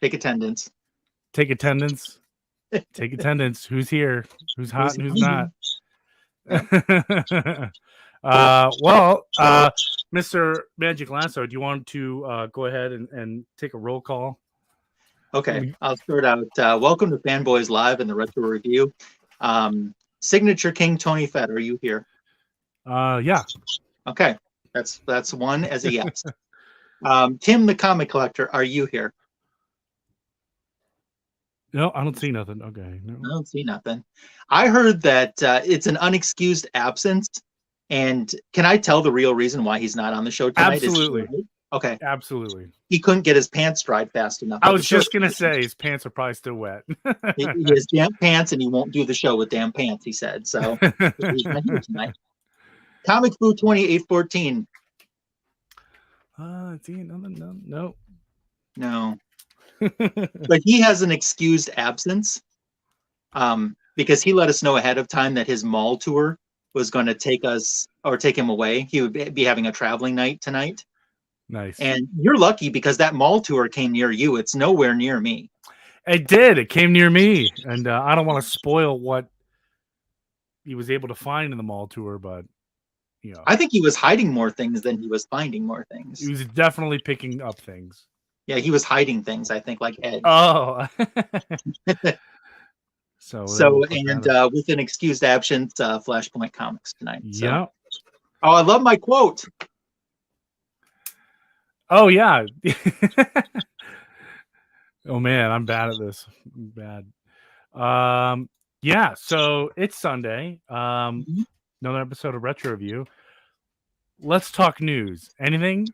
Take attendance. Take attendance. Take attendance. Who's here? Who's hot and who's not? Mr. Magic Lasso, do you want to go ahead and take a roll call? Okay, I'll start out. Welcome to Fanboys Live and the Retro Review. Signature King Tony Fett, are you here? Yeah. Okay, that's one as a yes. Tim the Comic Collector, are you here? No, I don't see nothing. Okay. No. I don't see nothing. I heard that it's an unexcused absence. And can I tell the real reason why he's not on the show tonight? Absolutely. Okay. Absolutely. He couldn't get his pants dried fast enough. I was just going to say his pants are probably still wet. He has damp pants and he won't do the show with damp pants, he said. So he's not here tonight. Comic Boo 2814. No. But he has an excused absence because he let us know ahead of time that his mall tour was going to take him away. He would be having a traveling night tonight. Nice. And you're lucky because that mall tour came near you. It's nowhere near me. It did. It came near me. And I don't want to spoil what he was able to find in the mall tour, but I think he was hiding more things than he was finding more things. He was definitely picking up things. Yeah, he was hiding things, I think, like Ed. Oh. With an excused absence, Flashpoint Comics tonight. So. Yeah. Oh, I love my quote. Oh, yeah. Oh, man, I'm bad at this. I'm bad. Yeah, so it's Sunday. Another episode of Retro Review. Let's talk news. Anything?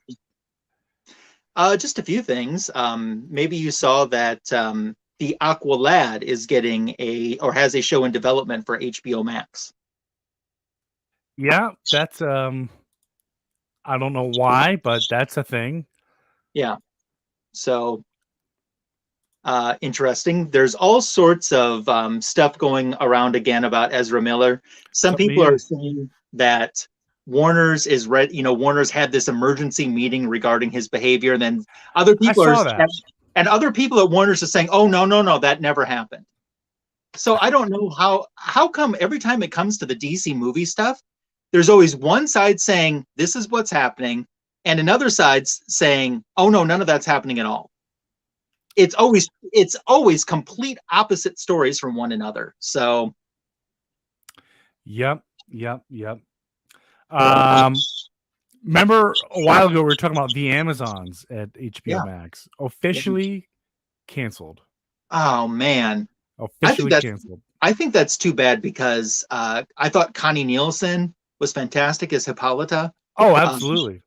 Just a few things. Maybe you saw that the Aqualad is getting has a show in development for HBO Max. Yeah, that's I don't know why, but that's a thing. Yeah. So interesting. There's all sorts of stuff going around again about Ezra Miller. Some people are saying that Warner's Warner's had this emergency meeting regarding his behavior, and then other people other people at Warner's are saying, "Oh no, that never happened." So I don't know how come every time it comes to the DC movie stuff, there's always one side saying this is what's happening, and another side saying, "Oh no, none of that's happening at all." It's always complete opposite stories from one another. So, yep. Remember a while ago we were talking about the Amazons at HBO Max officially canceled. Oh man, officially canceled. I think that's too bad because I thought Connie Nielsen was fantastic as Hippolyta. Oh, absolutely.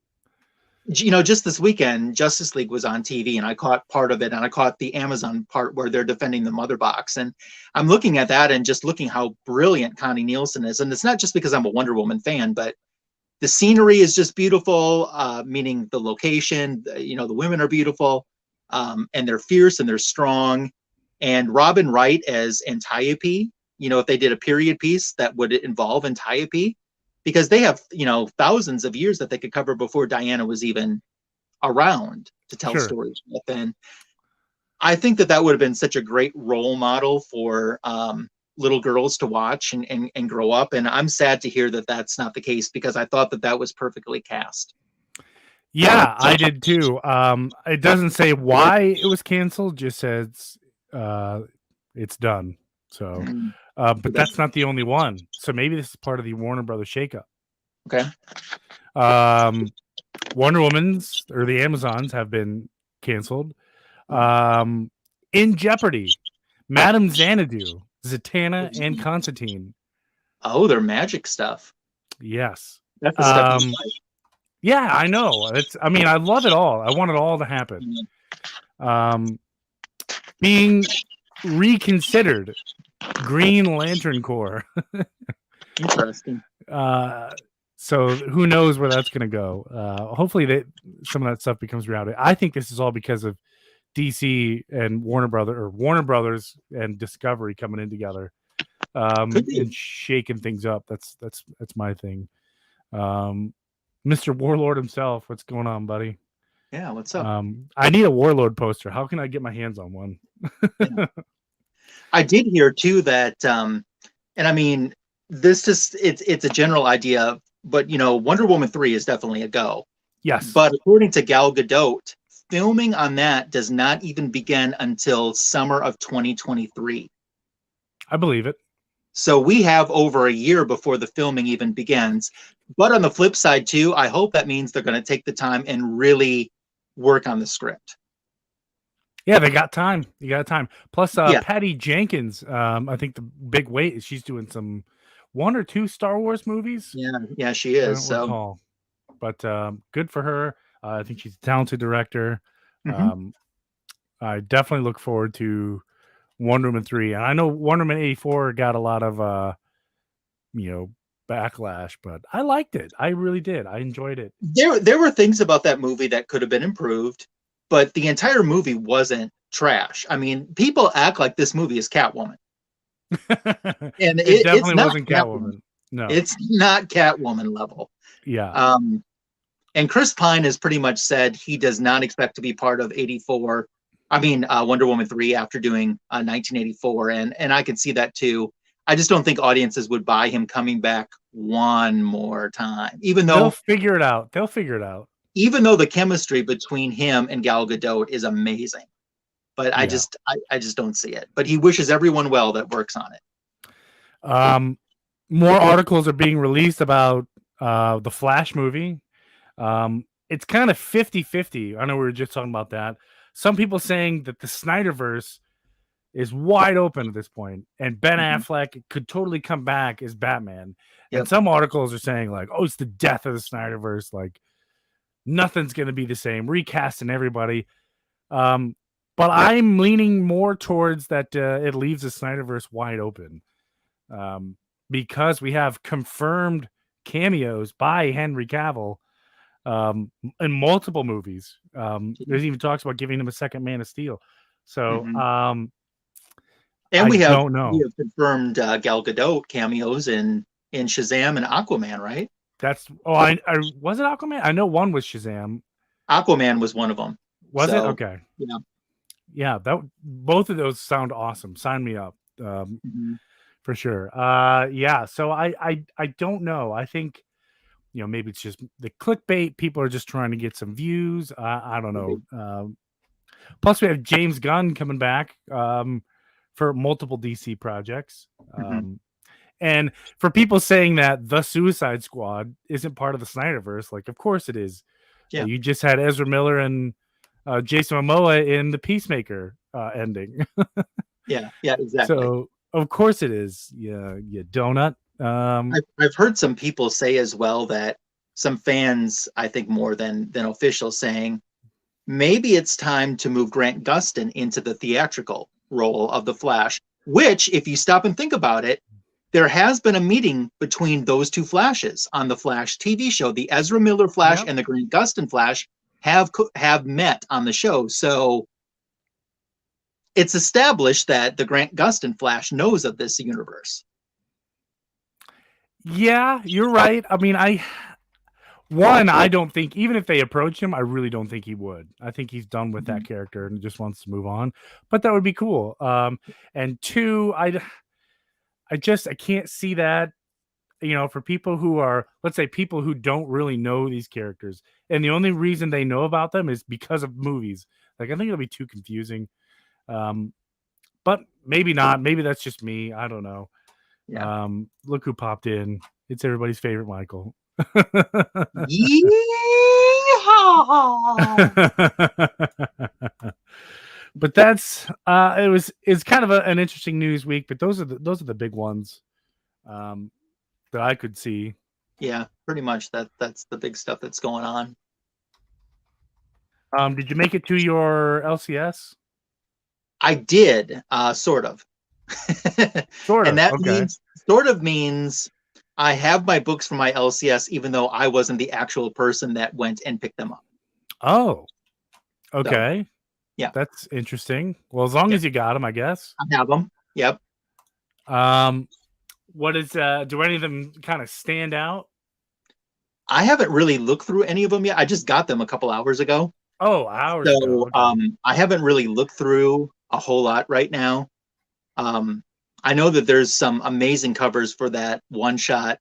Just this weekend, Justice League was on TV, and I caught part of it, and I caught the Amazon part where they're defending the Mother Box, and I'm looking at that and just looking how brilliant Connie Nielsen is, and it's not just because I'm a Wonder Woman fan, but the scenery is just beautiful, meaning the location, the women are beautiful, and they're fierce and they're strong, and Robin Wright as Antiope, if they did a period piece that would involve Antiope, because they have, thousands of years that they could cover before Diana was even around to tell stories with. And I think that would have been such a great role model for little girls to watch and grow up. And I'm sad to hear that that's not the case, because I thought that was perfectly cast. Yeah, I did too. It doesn't say why it was canceled, just says it's done. So... but that's not the only one. So maybe this is part of the Warner Brothers shakeup. Okay. Wonder Woman's or the Amazons have been canceled. In jeopardy, Madame Xanadu, Zatanna, and Constantine. Oh, they're magic stuff. Yes. That's the stuff you like. Yeah, I know. I love it all. I want it all to happen. Being reconsidered. Green Lantern Corps. Interesting. So who knows where that's going to go? Hopefully some of that stuff becomes reality. I think this is all because of DC and Warner Brothers and Discovery coming in together and shaking things up. That's my thing. Mr. Warlord himself, what's going on, buddy? Yeah, what's up? I need a Warlord poster. How can I get my hands on one? Yeah. I did hear too that, and I mean, this just it's a general idea, but Wonder Woman 3 is definitely a go. Yes, But according to Gal Gadot, filming on that does not even begin until summer of 2023. I believe it. So we have over a year before the filming even begins. But on the flip side too, I hope that means they're going to take the time and really work on the script. Yeah, they got time. You got time. Plus, Yeah. Patty Jenkins. I think the big weight is she's doing some 1 or 2 Star Wars movies. Yeah, she I is. don't So recall, but good for her. I think she's a talented director. mhm. I definitely look forward to Wonder Woman 3, and I know Wonder Woman 84 got a lot of backlash, but I liked it. I really did. I enjoyed it. There were things about that movie that could have been improved, but the entire movie wasn't trash. I mean, people act like this movie is Catwoman, and It it's definitely not wasn't Catwoman. Catwoman. No. It's not Catwoman level. Yeah. And Chris Pine has pretty much said he does not expect to be part of 84. I mean, Wonder Woman 3 after doing 1984, and I can see that too. I just don't think audiences would buy him coming back one more time, even They'll though figure it out. They'll figure it out. the chemistry between him and Gal Gadot is amazing. But I Yeah. just don't see it. But he wishes everyone well that works on it. More articles are being released about the Flash movie. It's kind of 50-50. I know we were just talking about that. Some people saying that the Snyderverse is wide open at this point, and Ben Affleck could totally come back as Batman. Yep. And some articles are saying like, "Oh, it's the death of the Snyderverse. Like, nothing's going to be the same. Recasting everybody." But I'm leaning more towards that it leaves the Snyderverse wide open, because we have confirmed cameos by Henry Cavill in multiple movies. There's even talks about giving him a second Man of Steel. So, and we have confirmed Gal Gadot cameos in Shazam and Aquaman, right? I was it Aquaman? I know one was Shazam. Aquaman was one of them. Was it? Okay. Yeah. That both of those sound awesome. Sign me up. For sure. Yeah. So I don't know. I think maybe it's just the clickbait. People are just trying to get some views. I don't know. Plus, we have James Gunn coming back for multiple DC projects. And for people saying that the Suicide Squad isn't part of the Snyderverse, like, of course it is. Yeah. You just had Ezra Miller and Jason Momoa in the Peacemaker ending. Yeah, exactly. So, of course it is. Yeah, donut. I've heard some people say as well that some fans, I think more than officials, saying maybe it's time to move Grant Gustin into the theatrical role of the Flash, which, if you stop and think about it, there has been a meeting between those two Flashes on the Flash TV show. The Ezra Miller Flash and the Grant Gustin Flash have met on the show. So it's established that the Grant Gustin Flash knows of this universe. Yeah, you're right. I mean, I don't think, even if they approach him, I really don't think he would. I think he's done with that character and just wants to move on. But that would be cool. And two, I can't see that, for people who are, let's say, people who don't really know these characters, and the only reason they know about them is because of movies. Like, I think it'll be too confusing. But maybe not. Maybe that's just me. I don't know. Yeah. Look who popped in. It's everybody's favorite Michael. But that's it's kind of an interesting news week, but those are the big ones that I could see. Yeah, pretty much that's the big stuff that's going on. Did you make it to your LCS? I did, sort of. Sort of. And that means I have my books for my LCS, even though I wasn't the actual person that went and picked them up. Oh, okay. So, yeah, that's interesting. Well, as long as you got them, I guess. I have them. Yep. What is? Do any of them kind of stand out? I haven't really looked through any of them yet. I just got them a couple hours ago. Oh, hours ago. So Okay. I haven't really looked through a whole lot right now. I know that there's some amazing covers for that one shot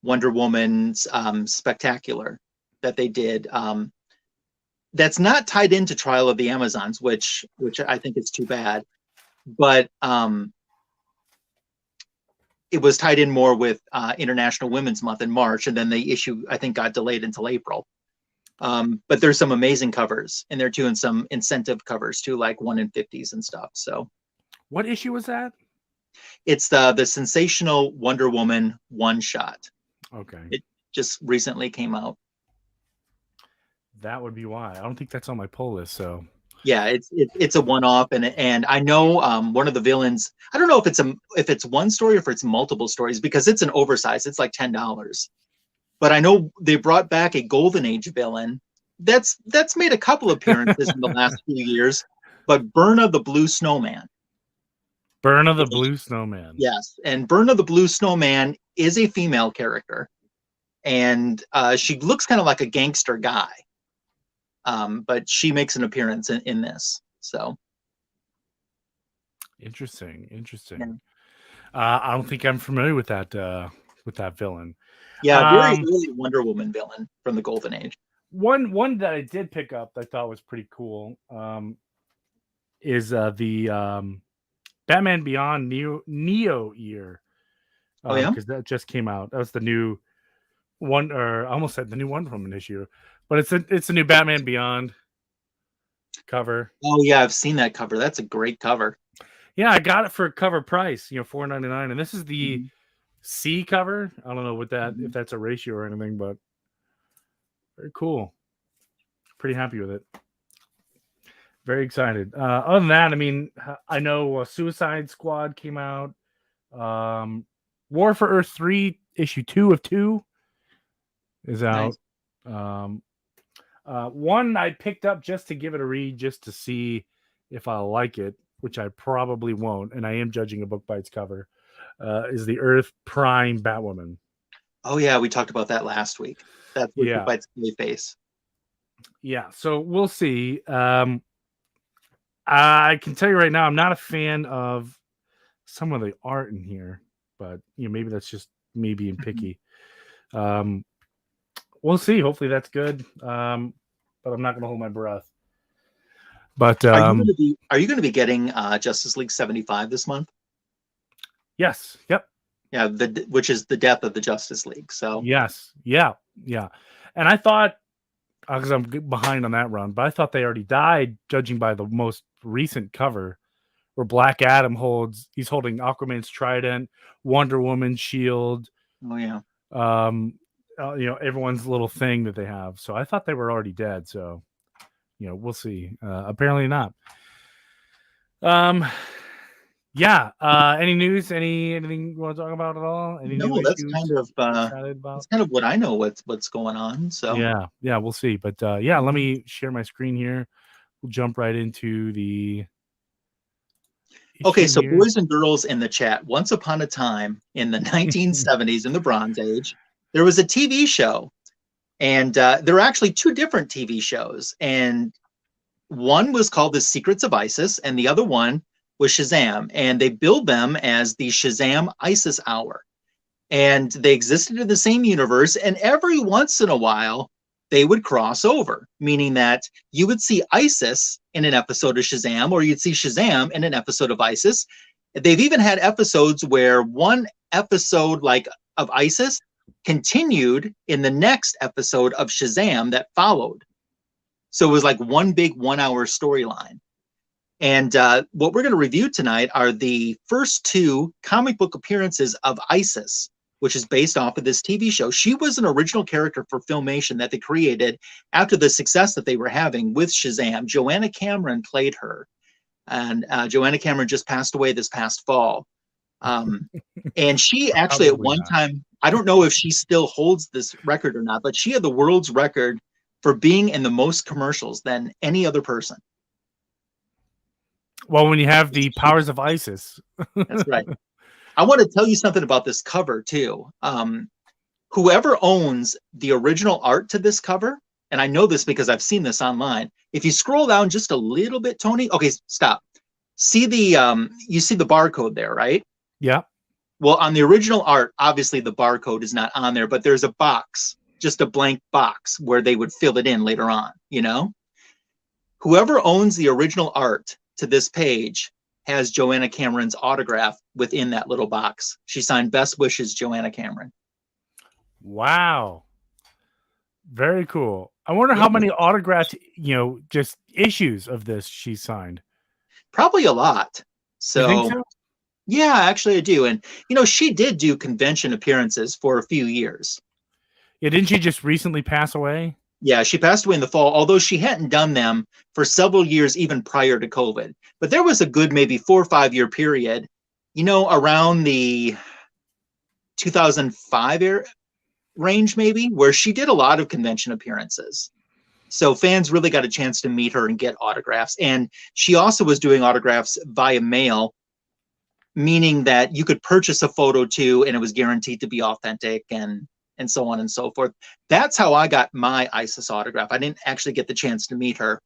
Wonder Woman's Spectacular that they did. That's not tied into Trial of the Amazons, which I think is too bad. But it was tied in more with International Women's Month in March, and then the issue I think got delayed until April. But there's some amazing covers in there too, and some incentive covers too, like 1 in 50s and stuff. So What issue was that? it's the Sensational Wonder Woman one shot. Okay. It just recently came out. That would be why. I don't think that's on my pull list. So Yeah, it's a one-off, and I know one of the villains. I don't know if it's one story or if it's multiple stories, because it's an oversized. It's like $10. But I know they brought back a Golden Age villain that's made a couple appearances in the last few years. But Berna the Blue Snowman. Berna the Blue Snowman. Yes, and Berna the Blue Snowman is a female character, and she looks kind of like a gangster guy. But she makes an appearance in this. So Interesting. yeah, I don't think I'm familiar with that villain. yeah, very early Wonder Woman villain from the Golden Age. One that I did pick up that I thought was pretty cool is the Batman Beyond Neo year. Oh yeah, because that just came out. That was the new one, or I almost said the new Wonder Woman issue, but it's a new Batman Beyond cover. oh yeah, I've seen that cover. That's a great cover. Yeah, I got it for cover price, $4.99, and this is the C cover. I don't know what that if that's a ratio or anything, but very cool. Pretty happy with it. Very excited. Other than that, I mean, I know Suicide Squad came out. War for Earth 3 issue 2 of 2 is out. Nice. One I picked up just to give it a read, just to see if I like it, which I probably won't, and I am judging a book by its cover, is the Earth Prime Batwoman. Oh yeah, we talked about that last week. That's what yeah. bites my face. Yeah, so we'll see. I can tell you right now, I'm not a fan of some of the art in here, but maybe that's just me being picky. We'll see. Hopefully that's good. But I'm not going to hold my breath. But are you going to be getting Justice League 75 this month? Yes. Yep. Yeah, which is the death of the Justice League. So yes. Yeah. And I thought, because I'm behind on that run, but I thought they already died, judging by the most recent cover, where Black Adam he's holding Aquaman's trident, Wonder Woman's shield. Oh yeah. Everyone's little thing that they have. So I thought they were already dead. So, we'll see. Apparently not. Yeah. Any news? Anything you want to talk about at all? No, that's kind of what I know. What's going on? So yeah, we'll see. But let me share my screen here. We'll jump right into the. Okay, so here. Boys and girls in the chat. Once upon a time in the 1970s, in the Bronze Age, there was a TV show, and there were actually two different TV shows, and one was called The Secrets of Isis, and the other one was Shazam, and they billed them as the Shazam ISIS Hour, and they existed in the same universe, and every once in a while they would cross over, meaning that you would see ISIS in an episode of Shazam, or you'd see Shazam in an episode of ISIS. They've even had episodes where one episode of ISIS continued in the next episode of Shazam that followed. So it was like one big 1 hour storyline. And what we're going to review tonight are the first two comic book appearances of Isis, which is based off of this TV show. She was an original character for Filmation that they created after the success that they were having with Shazam. Joanna Cameron played her, and Joanna Cameron just passed away this past fall. And she actually at one time, I don't know if she still holds this record or not, but she had the world's record for being in the most commercials than any other person. Well, when you have the powers of ISIS. That's right. I want to tell you something about this cover too. Whoever owns the original art to this cover and I know this because I've seen this online. If you scroll down just a little bit, Tony, okay, stop. See you see the barcode there, right? Yeah. Well, on the original art, obviously the barcode is not on there, but there's a box, just a blank box where they would fill it in later on, you know? Whoever owns the original art to this page has Joanna Cameron's autograph within that little box. She signed "Best wishes, Joanna Cameron." Wow. Very cool. I wonder Yeah. how many autographed, just issues of this she signed. Probably a lot. You think So, so? yeah, actually I do. And, she did do convention appearances for a few years. Yeah, didn't she just recently pass away? Yeah, she passed away in the fall, although she hadn't done them for several years, even prior to COVID. But there was a good maybe 4 or 5 year period, around the 2005 range, maybe, where she did a lot of convention appearances. So fans really got a chance to meet her and get autographs. And she also was doing autographs via mail, meaning that you could purchase a photo too, and it was guaranteed to be authentic and so on and so forth. That's how I got my Isis autograph. I didn't actually get the chance to meet her,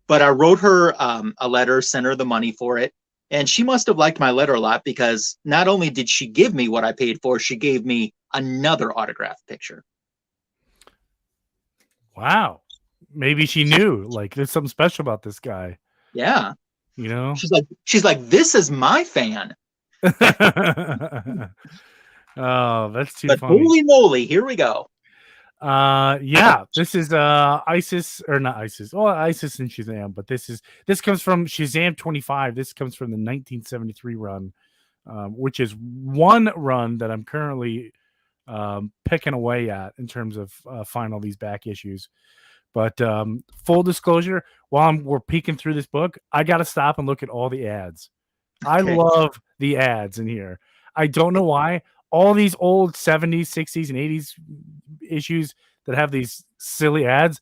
but I wrote her a letter, sent her the money for it. And she must have liked my letter a lot, because not only did she give me what I paid for, she gave me another autograph picture. Wow. Maybe she knew, like, there's something special about this guy. Yeah. She's like, this is my fan. Oh, that's too but funny. Holy moly, here we go. Yeah, this is Isis, or not Isis. Well, Isis and Shazam, but this comes from Shazam 25. This comes from the 1973 run, which is one run that I'm currently picking away at in terms of finding all these back issues. But full disclosure, while we're peeking through this book, I got to stop and look at all the ads. Okay. I love the ads in here. I don't know why. All these old 70s, 60s, and 80s issues that have these silly ads,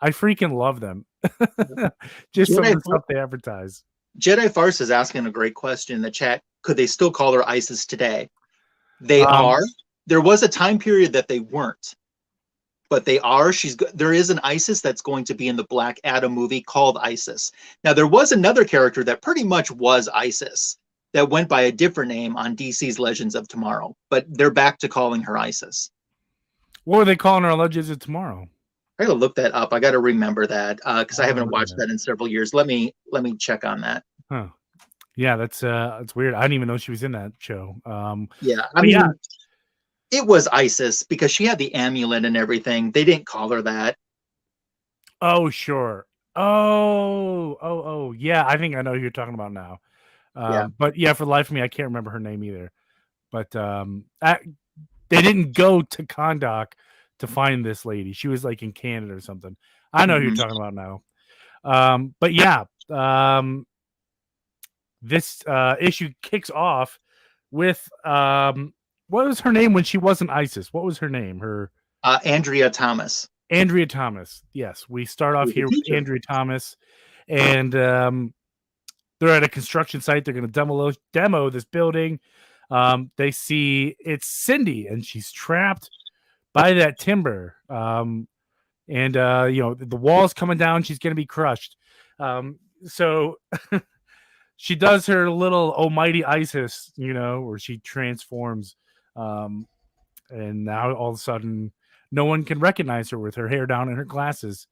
I freaking love them. Just some of the stuff they advertise. Jedi Farce is asking a great question in the chat. Could they still call her Isis today? They are. There was a time period that they weren't, but they are. There is an Isis that's going to be in the Black Adam movie called Isis. Now, there was another character that pretty much was Isis that went by a different name on DC's Legends of Tomorrow, but they're back to calling her Isis. What are they calling her on Legends of Tomorrow? I gotta look that up. I gotta remember that because I haven't watched that in several years. Let me check on that. Huh. Yeah, that's weird. I didn't even know she was in that show. Yeah, I mean, it was Isis because she had the amulet and everything. They didn't call her that. Oh, sure. Oh, yeah. I think I know who you're talking about now. But yeah, for the life of me, I can't remember her name either. But they didn't go to Kahndaq to find this lady. She was like in Canada or something. I know who you're talking about now. But yeah, this issue kicks off with what was her name when she wasn't Isis? What was her name? Andrea Thomas. Andrea Thomas. Yes, we start off here with Andrea Thomas, and they're at a construction site. They're going to demo this building. They see it's Cindy, and she's trapped by that timber. And the wall's coming down. She's going to be crushed. So she does her little almighty Isis, where she transforms. And now all of a sudden, no one can recognize her with her hair down and her glasses.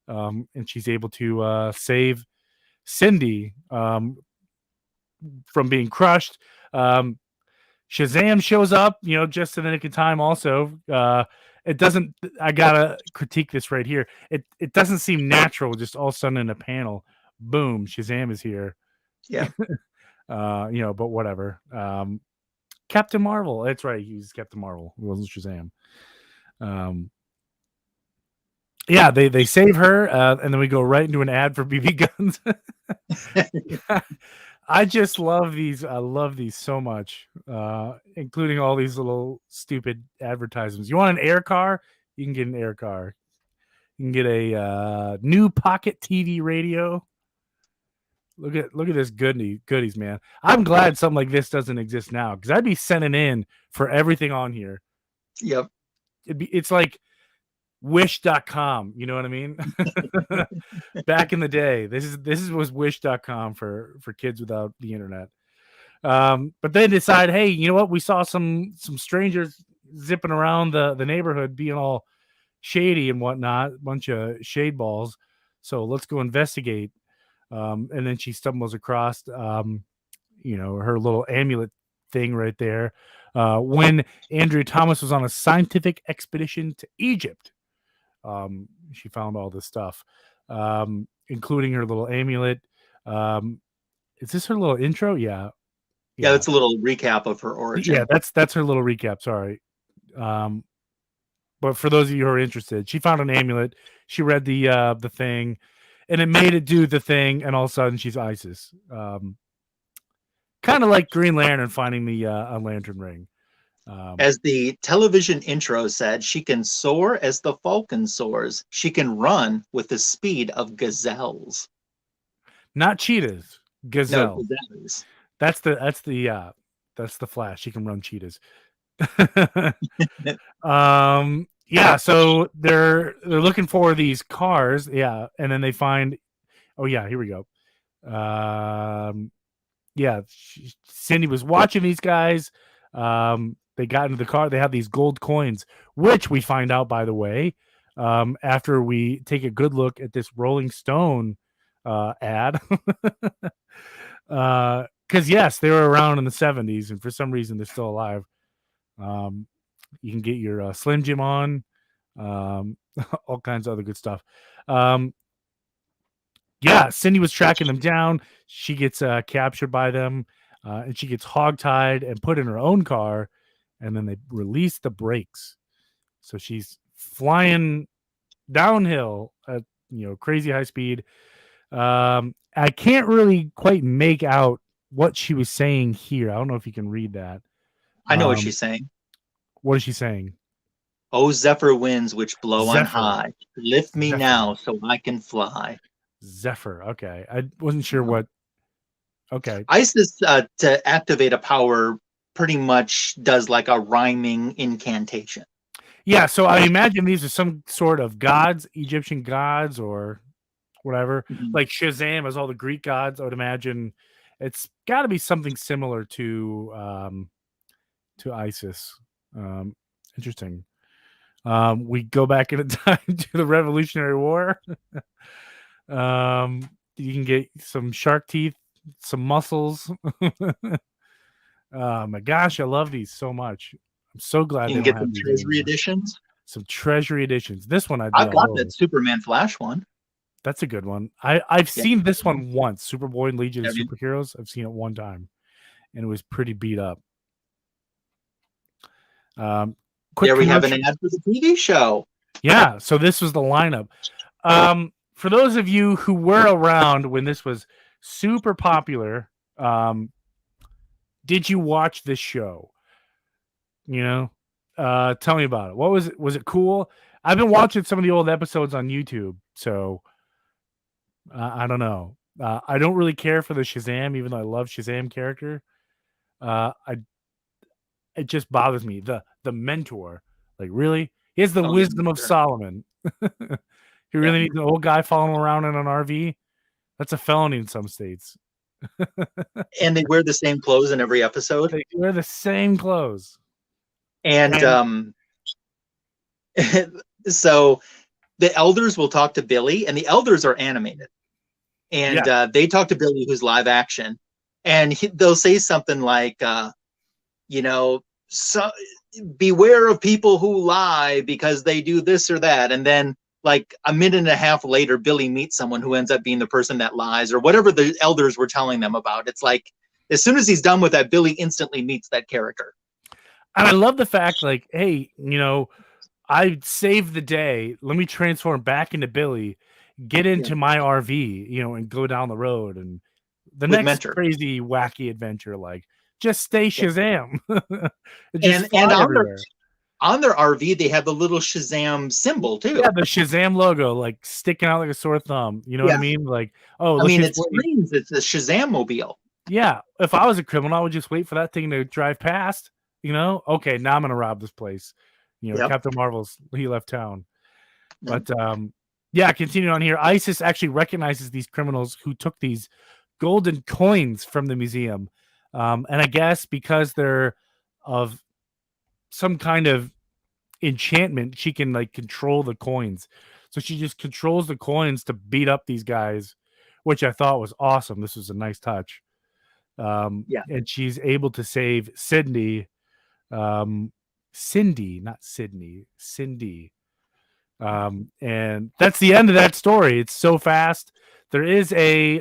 And she's able to save Cindy from being crushed. Shazam shows up, just in the nick of time. Also, it doesn't. I gotta critique this right here. It doesn't seem natural. Just all of a sudden in a panel, boom, Shazam is here. Yeah. But whatever. Captain Marvel. That's right. He's Captain Marvel. It wasn't Shazam. Yeah, they save her, and then we go right into an ad for BB guns. I just love these. I love these so much, including all these little stupid advertisements. You want an air car? You can get an air car. You can get a new pocket TV radio. Look at this goodies, man. I'm glad something like this doesn't exist now, because I'd be sending in for everything on here. Yep. It's like Wish.com, you know what I mean? Back in the day, this was Wish.com for kids without the internet. But then decide, hey, you know what? We saw some strangers zipping around the neighborhood, being all shady and whatnot, bunch of shade balls. So let's go investigate. And then she stumbles across, her little amulet thing right there. When Andrea Thomas was on a scientific expedition to Egypt, she found all this stuff, including her little amulet. Is this her little intro? Yeah. Yeah, that's a little recap of her origin. Yeah, that's her little recap. Sorry. But for those of you who are interested, she found an amulet. She read the thing, and it made it do the thing, and all of a sudden she's Isis. Kind of like Green Lantern finding the lantern ring. As the television intro said, she can soar as the falcon soars. She can run with the speed of gazelles. Not cheetahs, gazelle. No, gazelles. That's the Flash. She can run cheetahs. Yeah, so they're looking for these cars, yeah, and then they find, oh yeah, here we go. Yeah, Cindy was watching these guys. They got into the car. They have these gold coins, which we find out, by the way, after we take a good look at this Rolling Stone ad. Because yes, they were around in the 70s, and for some reason they're still alive. You can get your Slim Jim on, all kinds of other good stuff. Yeah, Cindy was tracking them down. She gets captured by them, and she gets hogtied and put in her own car, and then they release the brakes. So she's flying downhill at crazy high speed. I can't really quite make out what she was saying here. I don't know if you can read that. I know what she's saying. What is she saying? Oh, Zephyr winds which blow on high, lift me now so I can fly. Zephyr. Okay. I wasn't sure what. Okay. Isis, to activate a power, pretty much does like a rhyming incantation. Yeah. So I imagine these are some sort of gods, Egyptian gods or whatever. Mm-hmm. Like Shazam as all the Greek gods. I would imagine it's got to be something similar to Isis. Interesting. We go back in time to the Revolutionary War. You can get some shark teeth, some muscles. My gosh, I love these so much. I'm so glad you can get some treasury editions. Some treasury editions. This one I've got that Superman Flash one. That's a good one. I've seen this one once. Superboy and Legion of Superheroes. I've seen it one time, and it was pretty beat up. There we have an ad for the TV show. Yeah, so this was the lineup. For those of you who were around when this was super popular, did you watch this show? Tell me about it. What was it? Was it cool? I've been watching some of the old episodes on YouTube, so I don't know. I don't really care for the Shazam, even though I love Shazam character. It just bothers me. The mentor, like, really? He has the wisdom of Solomon. He really needs an old guy following around in an RV? That's a felony in some states. And they wear the same clothes in every episode? They wear the same clothes. And so the elders will talk to Billy, and the elders are animated. And they talk to Billy, who's live action. And they'll say something like, so beware of people who lie because they do this or that. And then like a minute and a half later, Billy meets someone who ends up being the person that lies, or whatever the elders were telling them about. It's like, as soon as he's done with that, Billy instantly meets that character. And I love the fact, like, hey, I saved the day. Let me transform back into Billy, get into my RV, and go down the road. And the with next Mentor. Crazy, wacky adventure, like, just stay Shazam. And on their RV, they have the little Shazam symbol too. Yeah, the Shazam logo, like sticking out like a sore thumb. You know what I mean? Like, it screams it's a Shazam mobile. Yeah, if I was a criminal, I would just wait for that thing to drive past. Okay, now I'm gonna rob this place. Captain Marvel's he left town. But yeah, continuing on here, ISIS actually recognizes these criminals who took these golden coins from the museum. And I guess because they're of some kind of enchantment, she can like control the coins. So she just controls the coins to beat up these guys, which I thought was awesome. This was a nice touch. Yeah. And she's able to save Cindy, not Sydney, Cindy. And that's the end of that story. It's so fast. There is a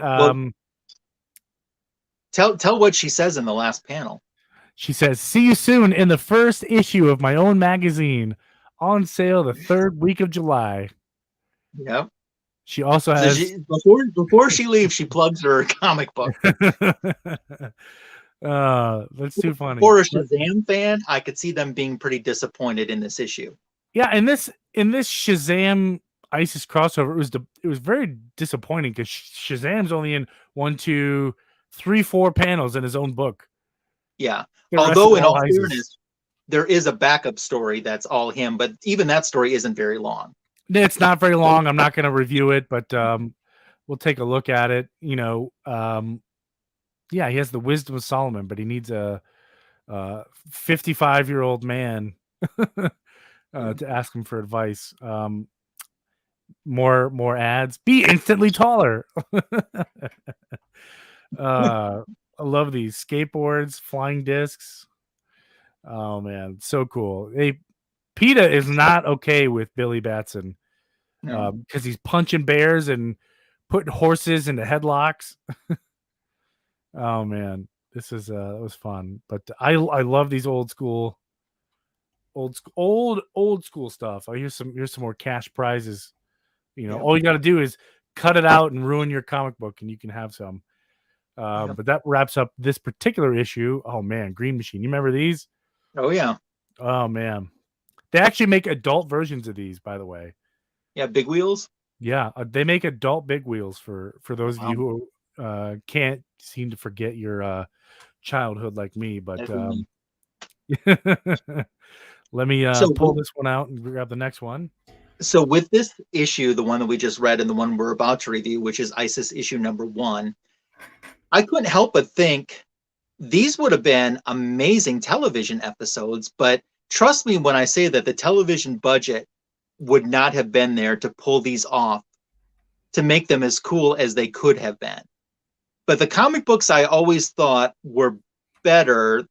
tell what she says in the last panel. She says, "See you soon in the first issue of my own magazine, on sale the third week of July." Yep. She also has before she leaves, she plugs her comic book. That's too funny. For a Shazam fan, I could see them being pretty disappointed in this issue. Yeah, in this Shazam ISIS crossover, it was very disappointing because Shazam's only in 1, 2, 3, 4 panels in his own book. Yeah. Although in all fairness, there is a backup story that's all him, but even that story isn't very long. It's not very long. I'm not going to review it, but we'll take a look at it. You know, yeah, he has the wisdom of Solomon, but he needs a 55-year-old man to ask him for advice. More ads. Be instantly taller. I love these skateboards, flying discs. Oh man, so cool. PETA is not okay with Billy Batson because he's punching bears and putting horses into headlocks. Oh man, this is that was fun. But I love these old school stuff. Here's some more cash prizes. You know, all you got to do is cut it out and ruin your comic book, and you can have some. But that wraps up this particular issue. Oh man, Green Machine. You remember these? Oh yeah. Oh man, they actually make adult versions of these, by the way. Yeah, Big Wheels. Yeah, they make adult Big Wheels for those of you who can't seem to forget your childhood like me. But let me pull this one out and grab the next one. So with this issue, the one that we just read and the one we're about to review, which is ISIS issue number 1, I couldn't help but think these would have been amazing television episodes, but trust me when I say that the television budget would not have been there to pull these off, to make them as cool as they could have been. But the comic books I always thought were better.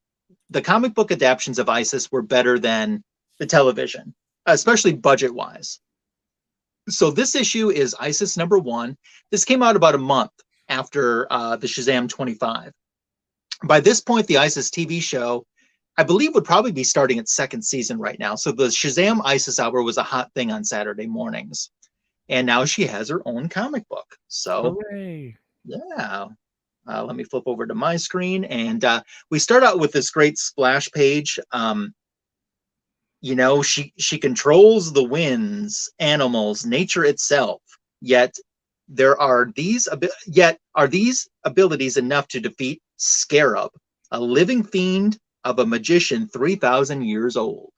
The comic book adaptations of ISIS were better than the television, especially budget-wise. So this issue is ISIS number 1. This came out about a month after the Shazam 25. By this point, the ISIS TV show, I believe, would probably be starting its 2nd season right now. So the Shazam ISIS Hour was a hot thing on Saturday mornings. And now she has her own comic book. So, hooray. Yeah. Let me flip over to my screen. And we start out with this great splash page. You know, she controls the winds, animals, nature itself. Yet are these abilities enough to defeat Scarab, a living fiend of a magician 3,000 years old?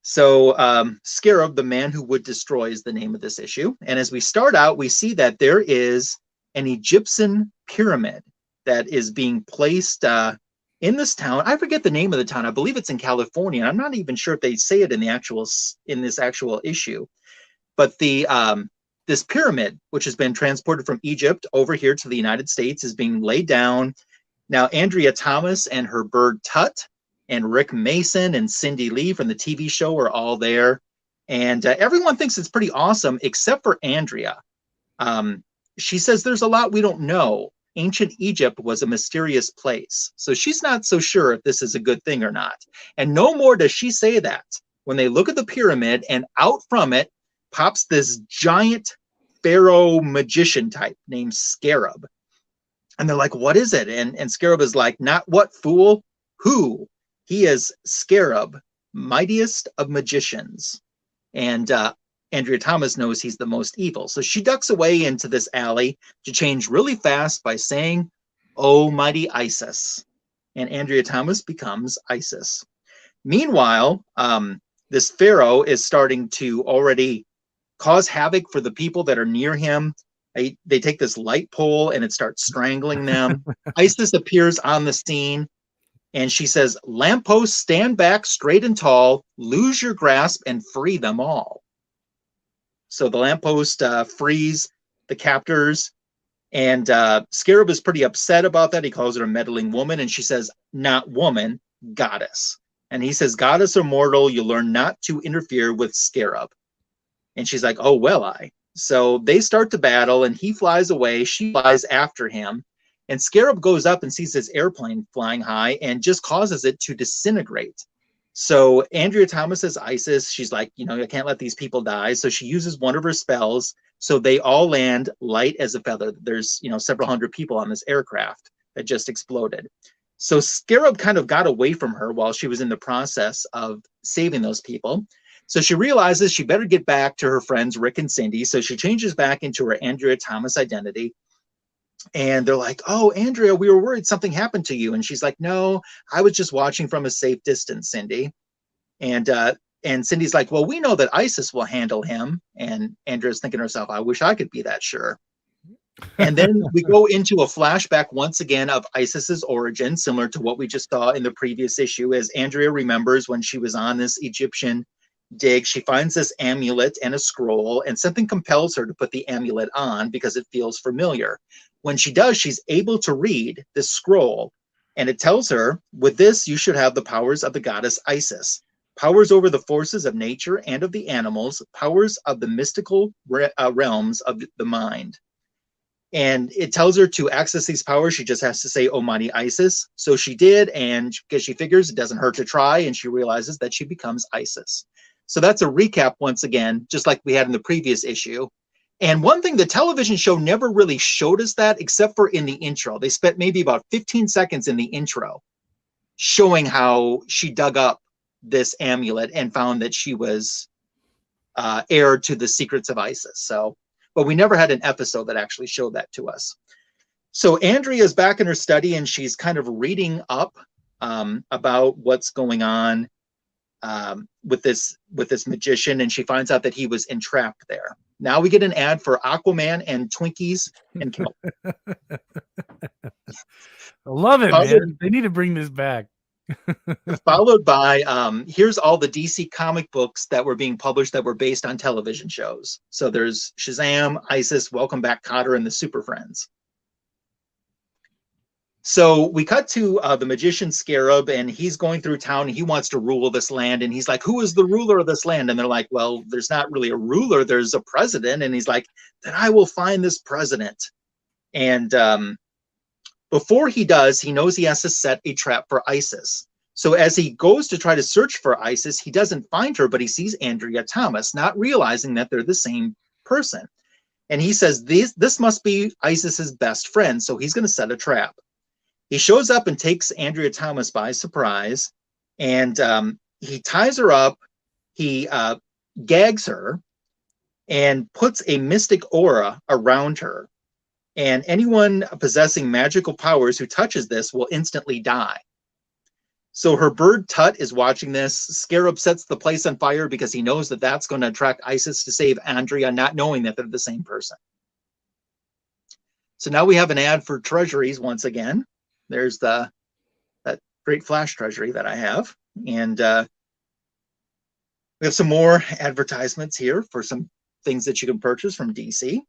So Scarab, the man who would destroy, is the name of this issue. And as we start out, we see that there is an Egyptian pyramid that is being placed in this town. I forget the name of the town. I believe it's in California. I'm not even sure if they say it in this actual issue. But this pyramid, which has been transported from Egypt over here to the United States, is being laid down. Now, Andrea Thomas and her bird Tut and Rick Mason and Cindy Lee from the TV show are all there. And everyone thinks it's pretty awesome, except for Andrea. She says there's a lot we don't know. Ancient Egypt was a mysterious place. So she's not so sure if this is a good thing or not. And no more does she say that when they look at the pyramid, and out from it pops this giant pharaoh magician type named Scarab. And they're like, what is it? And Scarab is like, not what, fool? Who? He is Scarab, mightiest of magicians. And Andrea Thomas knows he's the most evil. So she ducks away into this alley to change really fast by saying, "Oh, mighty Isis." And Andrea Thomas becomes Isis. Meanwhile, this pharaoh is starting to already cause havoc for the people that are near him. They take this light pole and it starts strangling them. Isis appears on the scene and she says, "Lampposts, stand back straight and tall, lose your grasp and free them all." So the lamppost frees the captors, and Scarab is pretty upset about that. He calls her a meddling woman, and she says, "Not woman, goddess." And he says, "Goddess or mortal, you learn not to interfere with Scarab." And she's like, "Oh, well, I." So they start to battle, and he flies away. She flies after him. And Scarab goes up and sees this airplane flying high and just causes it to disintegrate. So Andrea Thomas as Isis, she's like, I can't let these people die. So she uses one of her spells. So they all land light as a feather. There's, several hundred people on this aircraft that just exploded. So Scarab kind of got away from her while she was in the process of saving those people. So she realizes she better get back to her friends, Rick and Cindy. So she changes back into her Andrea Thomas identity. And they're like, "Oh, Andrea, we were worried something happened to you." And she's like, "No, I was just watching from a safe distance, Cindy." And Cindy's like, "Well, we know that Isis will handle him." And Andrea's thinking to herself, "I wish I could be that sure." And then we go into a flashback once again of Isis's origin, similar to what we just saw in the previous issue, as Andrea remembers when she was on this Egyptian dig. She finds this amulet and a scroll, and something compels her to put the amulet on because it feels familiar. When she does, she's able to read this scroll, and it tells her, "With this, you should have the powers of the goddess Isis, powers over the forces of nature and of the animals, powers of the mystical realms of the mind." And it tells her to access these powers, she just has to say, "Almighty Isis." So she did, and because she figures it doesn't hurt to try, and she realizes that she becomes Isis. So that's a recap once again, just like we had in the previous issue. And one thing, the television show never really showed us that, except for in the intro. They spent maybe about 15 seconds in the intro showing how she dug up this amulet and found that she was heir to the secrets of Isis. So, but we never had an episode that actually showed that to us. So Andrea is back in her study, and she's kind of reading up about what's going on with this magician, and she finds out that he was entrapped there. Now we get an ad for Aquaman and Twinkies and Kelp. I love it, man. They need to bring this back. Followed by here's all the DC comic books that were being published that were based on television shows. So there's Shazam, Isis, Welcome Back, Kotter, and the Super Friends. So we cut to the magician Scarab, and he's going through town, and he wants to rule this land. And he's like, "Who is the ruler of this land?" And they're like, "Well, there's not really a ruler. There's a president." And he's like, "Then I will find this president." And before he does, he knows he has to set a trap for Isis. So as he goes to try to search for Isis, he doesn't find her, but he sees Andrea Thomas, not realizing that they're the same person. And he says, this must be Isis's best friend. So he's going to set a trap. He shows up and takes Andrea Thomas by surprise, and he ties her up, he gags her, and puts a mystic aura around her. And anyone possessing magical powers who touches this will instantly die. So her bird Tut is watching this. Scarab sets the place on fire because he knows that that's going to attract Isis to save Andrea, not knowing that they're the same person. So now we have an ad for treasuries once again. There's that great Flash treasury that I have. And we have some more advertisements here for some things that you can purchase from DC.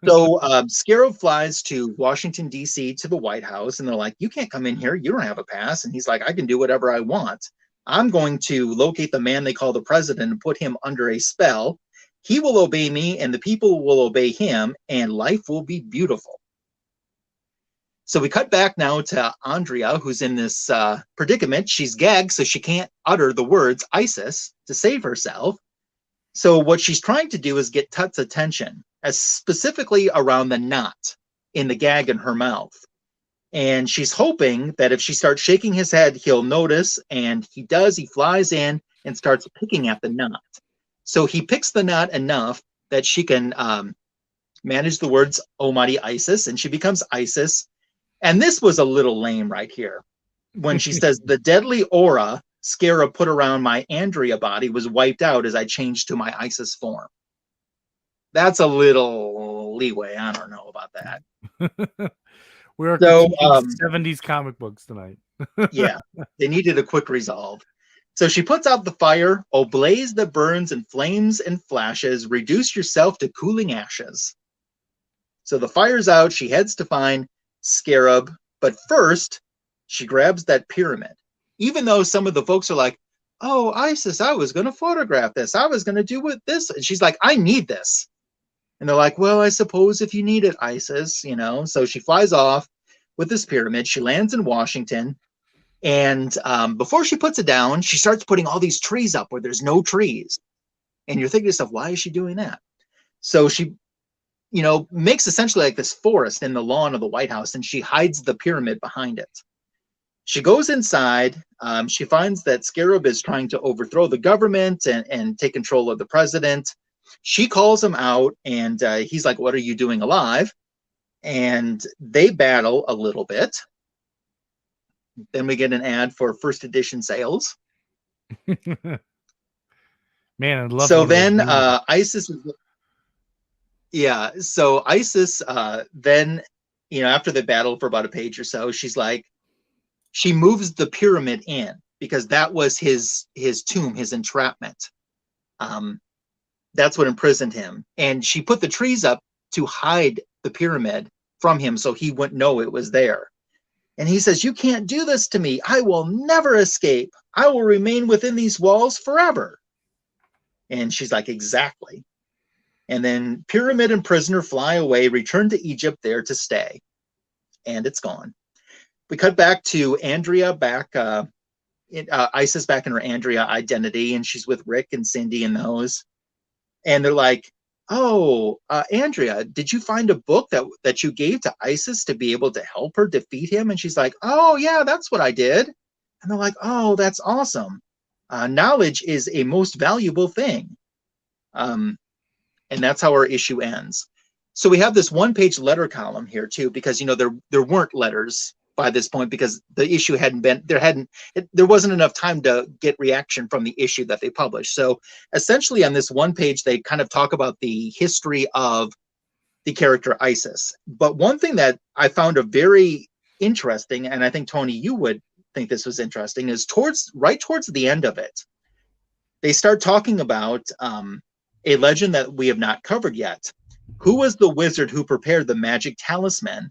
So Scarab flies to Washington, D.C. to the White House, and they're like, "You can't come in here. You don't have a pass." And he's like, "I can do whatever I want. I'm going to locate the man they call the president and put him under a spell. He will obey me, and the people will obey him, and life will be beautiful." So we cut back now to Andrea, who's in this predicament. She's gagged, so she can't utter the words Isis to save herself. So what she's trying to do is get Tut's attention, as specifically around the knot in the gag in her mouth. And she's hoping that if she starts shaking his head, he'll notice. And he does. He flies in and starts picking at the knot. So he picks the knot enough that she can manage the words Almighty Isis, and she becomes Isis. And this was a little lame right here when she says, "The deadly aura Scarab put around my Andrea body was wiped out as I changed to my Isis form. That's a little leeway. I don't know about that. We are So, critiquing 70s comic books tonight. yeah, they needed a quick resolve. So she puts out the fire, O blaze that burns and flames and flashes, reduce yourself to cooling ashes. So the fire's out. She heads to find Scarab, but first she grabs that pyramid. Even though some of the folks are like, oh, Isis, I was going to photograph this. I was going to do with this. And she's like, I need this. And they're like, well, I suppose if you need it, Isis, you know. So she flies off with this pyramid. She lands in Washington. And before she puts it down, she starts putting all these trees up where there's no trees. And you're thinking to yourself, why is she doing that? So she, you know, makes essentially like this forest in the lawn of the White House, and she hides the pyramid behind it. She goes inside. She finds that Scarab is trying to overthrow the government and take control of the president. She calls him out, and he's like, what are you doing alive? And they battle a little bit. Then we get an ad for first edition sales. Man, I'd love so to then Isis is, yeah, so Isis then, you know, after the battle for about a page or so, she's like, she moves the pyramid in because that was his tomb, his entrapment. That's what imprisoned him. And she put the trees up to hide the pyramid from him so he wouldn't know it was there. And he says, you can't do this to me. I will never escape. I will remain within these walls forever. And she's like, exactly. And then pyramid and prisoner fly away, return to Egypt there to stay. And it's gone. We cut back to Andrea back, Isis back in her Andrea identity, and she's with Rick and Cindy and those. And they're like, oh, Andrea, did you find a book that you gave to Isis to be able to help her defeat him? And she's like, oh, yeah, that's what I did. And they're like, oh, that's awesome. Knowledge is a most valuable thing. And that's how our issue ends. So we have this one-page letter column here, too, because, you know, there weren't letters by this point because the issue there wasn't enough time to get reaction from the issue that they published. So essentially on this one page, they kind of talk about the history of the character Isis. But one thing that I found a very interesting, and I think, Tony, you would think this was interesting, is right towards the end of it, they start talking about a legend that we have not covered yet. Who was the wizard who prepared the Magic Talisman,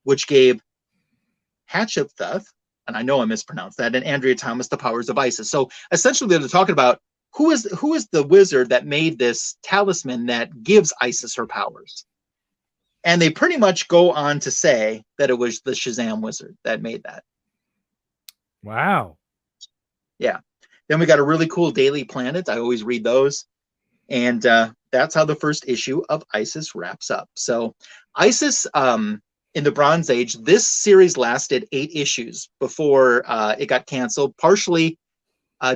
which gave Hatshepsut, and I know I mispronounced that, and Andrea Thomas the powers of Isis. So essentially they're talking about who is the wizard that made this talisman that gives Isis her powers. And they pretty much go on to say that it was the Shazam wizard that made that. Wow. Yeah. Then we got a really cool Daily Planet. I always read those. And that's how the first issue of Isis wraps up. So Isis, in the Bronze Age, this series lasted 8 issues before it got canceled, partially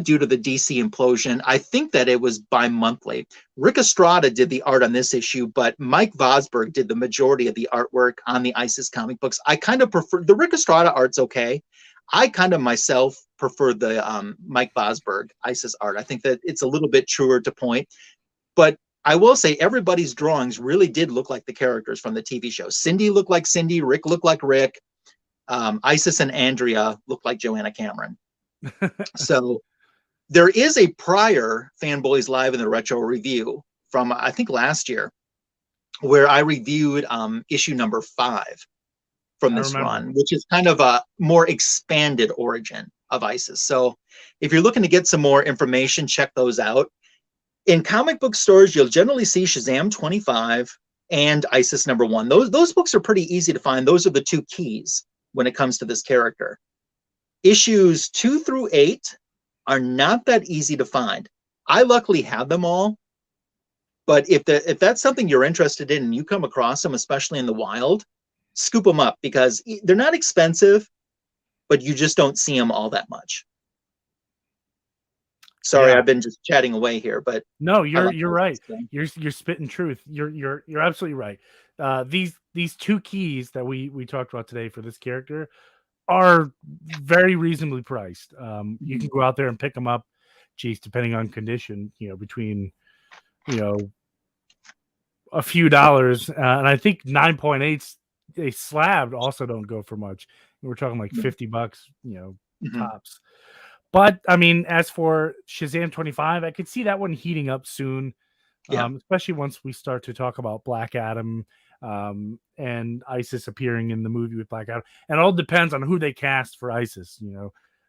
due to the DC implosion. I think that it was bi-monthly. Rick Estrada did the art on this issue, but Mike Vosberg did the majority of the artwork on the Isis comic books. I kind of prefer the Rick Estrada art's okay. I kind of myself prefer the Mike Vosberg Isis art. I think that it's a little bit truer to point, but I will say everybody's drawings really did look like the characters from the TV show. Cindy looked like Cindy. Rick looked like Rick. Isis and Andrea looked like Joanna Cameron. So there is a prior Fanboys Live in the Retro review from, I think, last year, where I reviewed issue number 5 from this run, which is kind of a more expanded origin of Isis. So if you're looking to get some more information, check those out. In comic book stores, you'll generally see Shazam 25 and Isis number 1. Those books are pretty easy to find. Those are the 2 keys when it comes to this character. Issues 2 through 8 are not that easy to find. I luckily have them all, but if that's something you're interested in and you come across them, especially in the wild, scoop them up because they're not expensive, but you just don't see them all that much. Sorry, yeah. I've been just chatting away here, but no, you're right. You're spitting truth. You're absolutely right. These 2 keys that we talked about today for this character are very reasonably priced. You can go out there and pick them up, depending on condition, between, a few dollars. And I think 9.8s, a slab also don't go for much. We're talking like $50, tops. But I mean, as for Shazam 25, I could see that one heating up soon. Especially once we start to talk about Black Adam and Isis appearing in the movie with Black Adam. And it all depends on who they cast for Isis,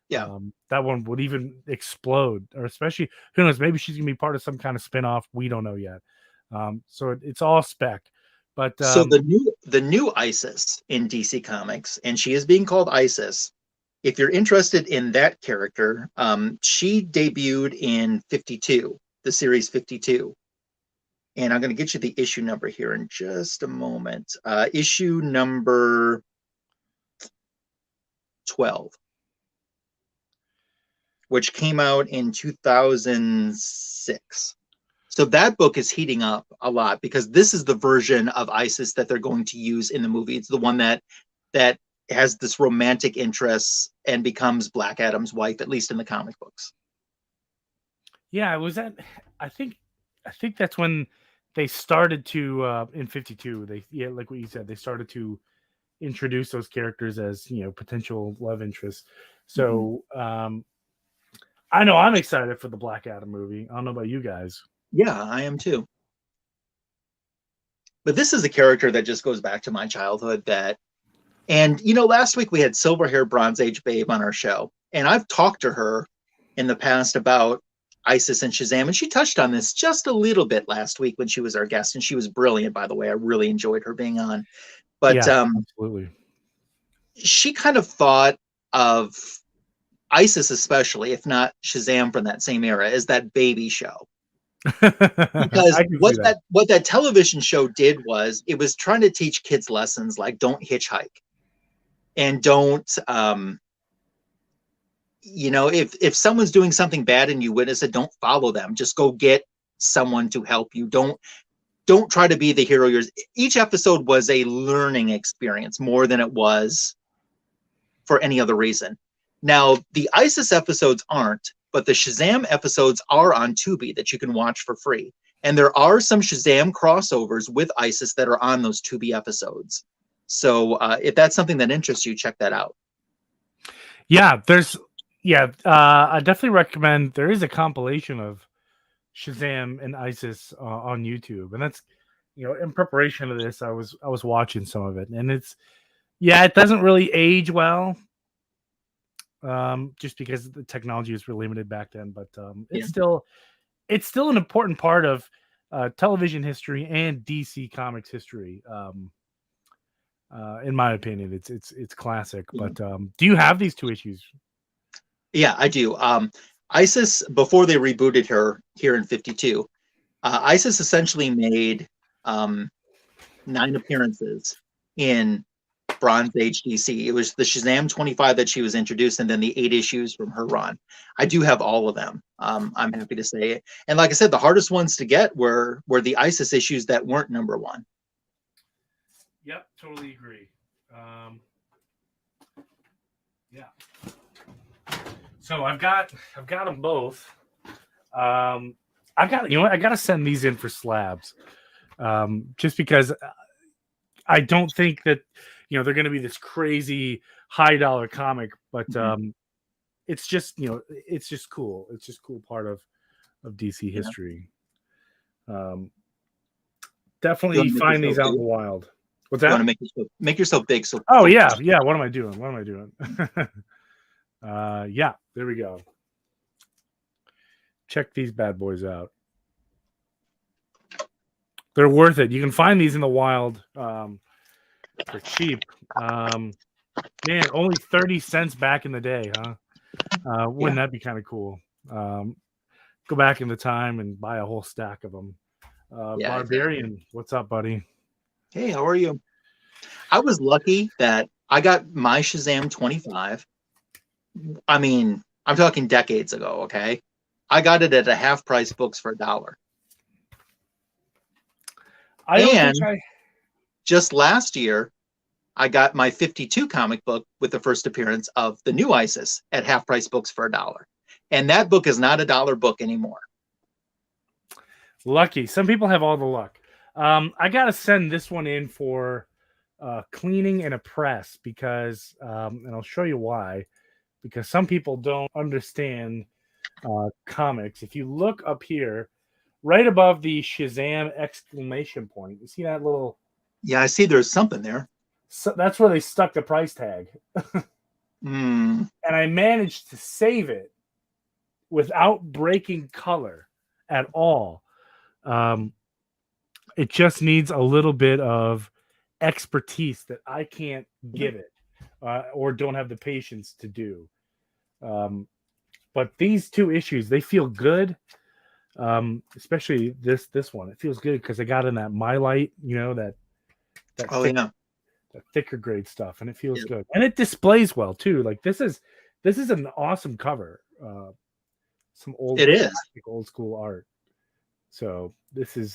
that one would even explode, or especially, who knows, maybe she's going to be part of some kind of spinoff. We don't know yet. So it's all spec. But so the new Isis in DC Comics, and she is being called Isis. If you're interested in that character, she debuted in 52, the series 52. And I'm going to get you the issue number here in just a moment. Issue number 12, which came out in 2006. So that book is heating up a lot because this is the version of Isis that they're going to use in the movie. It's the one that has this romantic interest and becomes Black Adam's wife, at least in the comic books. Yeah, was that? I think that's when they started to in 52. Like what you said, they started to introduce those characters as potential love interests. So I know I'm excited for the Black Adam movie. I don't know about you guys. Yeah, I am too. But this is a character that just goes back to my childhood. And last week we had Silver Hair Bronze Age Babe on our show, and I've talked to her in the past about Isis and Shazam, and she touched on this just a little bit last week when she was our guest, and she was brilliant, by the way. I really enjoyed her being on. But yeah, absolutely, she kind of thought of Isis, especially, if not Shazam from that same era, as that baby show. Because what that television show did was it was trying to teach kids lessons like don't hitchhike, and don't if someone's doing something bad and you witness it, don't follow them. Just go get someone to help you. Don't try to be the hero. Each episode was a learning experience more than it was for any other reason. Now, the Isis episodes aren't, but the Shazam episodes are on Tubi that you can watch for free. And there are some Shazam crossovers with Isis that are on those Tubi episodes. So if that's something that interests you, check that out. Yeah, I definitely recommend. There is a compilation of Shazam and Isis on YouTube, and that's in preparation of this, I was watching some of it, and it doesn't really age well, just because the technology was really limited back then. But it's still an important part of television history and DC Comics history. In my opinion, it's classic. But do you have these two issues? Yeah, I do. Isis, before they rebooted her here in 52, Isis essentially made 9 appearances in Bronze Age DC. It was the Shazam 25 that she was introduced, and then the 8 issues from her run. I do have all of them. I'm happy to say. And like I said, the hardest ones to get were the Isis issues that weren't number 1. Yep, totally agree. Yeah. So I've got them both. I got to send these in for slabs, just because I don't think that they're going to be this crazy $high comic, but it's just cool. It's just cool part of DC history. Definitely find these out in the wild. What's that? You want to make yourself big. So yeah. What am I doing? Yeah, there we go. Check these bad boys out. They're worth it. You can find these in the wild for cheap. Man, only 30 cents back in the day, huh? Wouldn't that be kind of cool? Go back in the time and buy a whole stack of them. Barbarian, what's up, buddy? Hey, how are you? I was lucky that I got my Shazam 25. I mean, I'm talking decades ago, okay? I got it at a half price books for $1. Just last year, I got my 52 comic book with the first appearance of the new Isis at Half Price Books for $1. And that book is not $1 book anymore. Lucky. Some people have all the luck. I got to send this one in for cleaning and a press because, and I'll show you why, because some people don't understand comics. If you look up here, right above the Shazam exclamation point, you see that little... Yeah, I see there's something there. So that's where they stuck the price tag. And I managed to save it without breaking color at all. It just needs a little bit of expertise that I can't give it or don't have the patience to do. But these 2 issues, they feel good. Especially this one. It feels good because I got in that My Light, that thicker grade stuff, and it feels good. And it displays well too. Like this is an awesome cover. Some old school art. So this is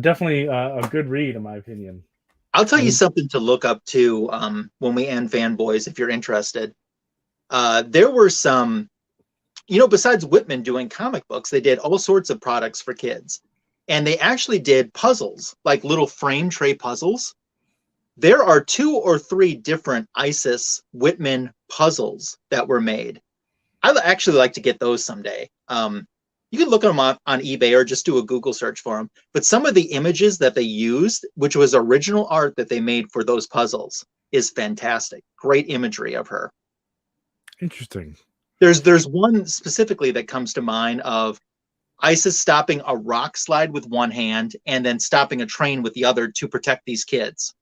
definitely a good read in my opinion. I'll tell you something to look up too when we end Fanboys if you're interested. There were some, besides Whitman doing comic books, they did all sorts of products for kids. And they actually did puzzles, like little frame tray puzzles. There are 2 or 3 different Isis Whitman puzzles that were made. I'd actually like to get those someday. You can look them up on eBay or just do a Google search for them. But some of the images that they used, which was original art that they made for those puzzles, is fantastic. Great imagery of her. Interesting. There's one specifically that comes to mind of Isis stopping a rock slide with one hand and then stopping a train with the other to protect these kids.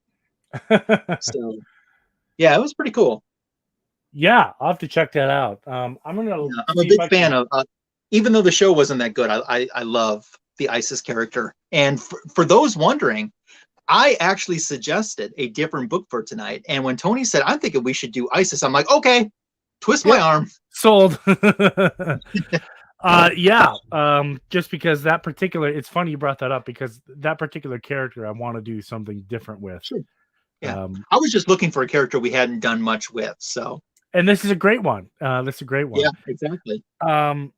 So, yeah, it was pretty cool. Yeah, I'll have to check that out. I'm a big fan of, even though the show wasn't that good, I love the Isis character. And for those wondering, I actually suggested a different book for tonight. And when Tony said, I'm thinking we should do Isis, I'm like, okay, twist my arm. Sold. Just because that particular, it's funny you brought that up because that particular character I want to do something different with. Sure. Yeah. I was just looking for a character we hadn't done much with. So, and this is a great one. Yeah, exactly. I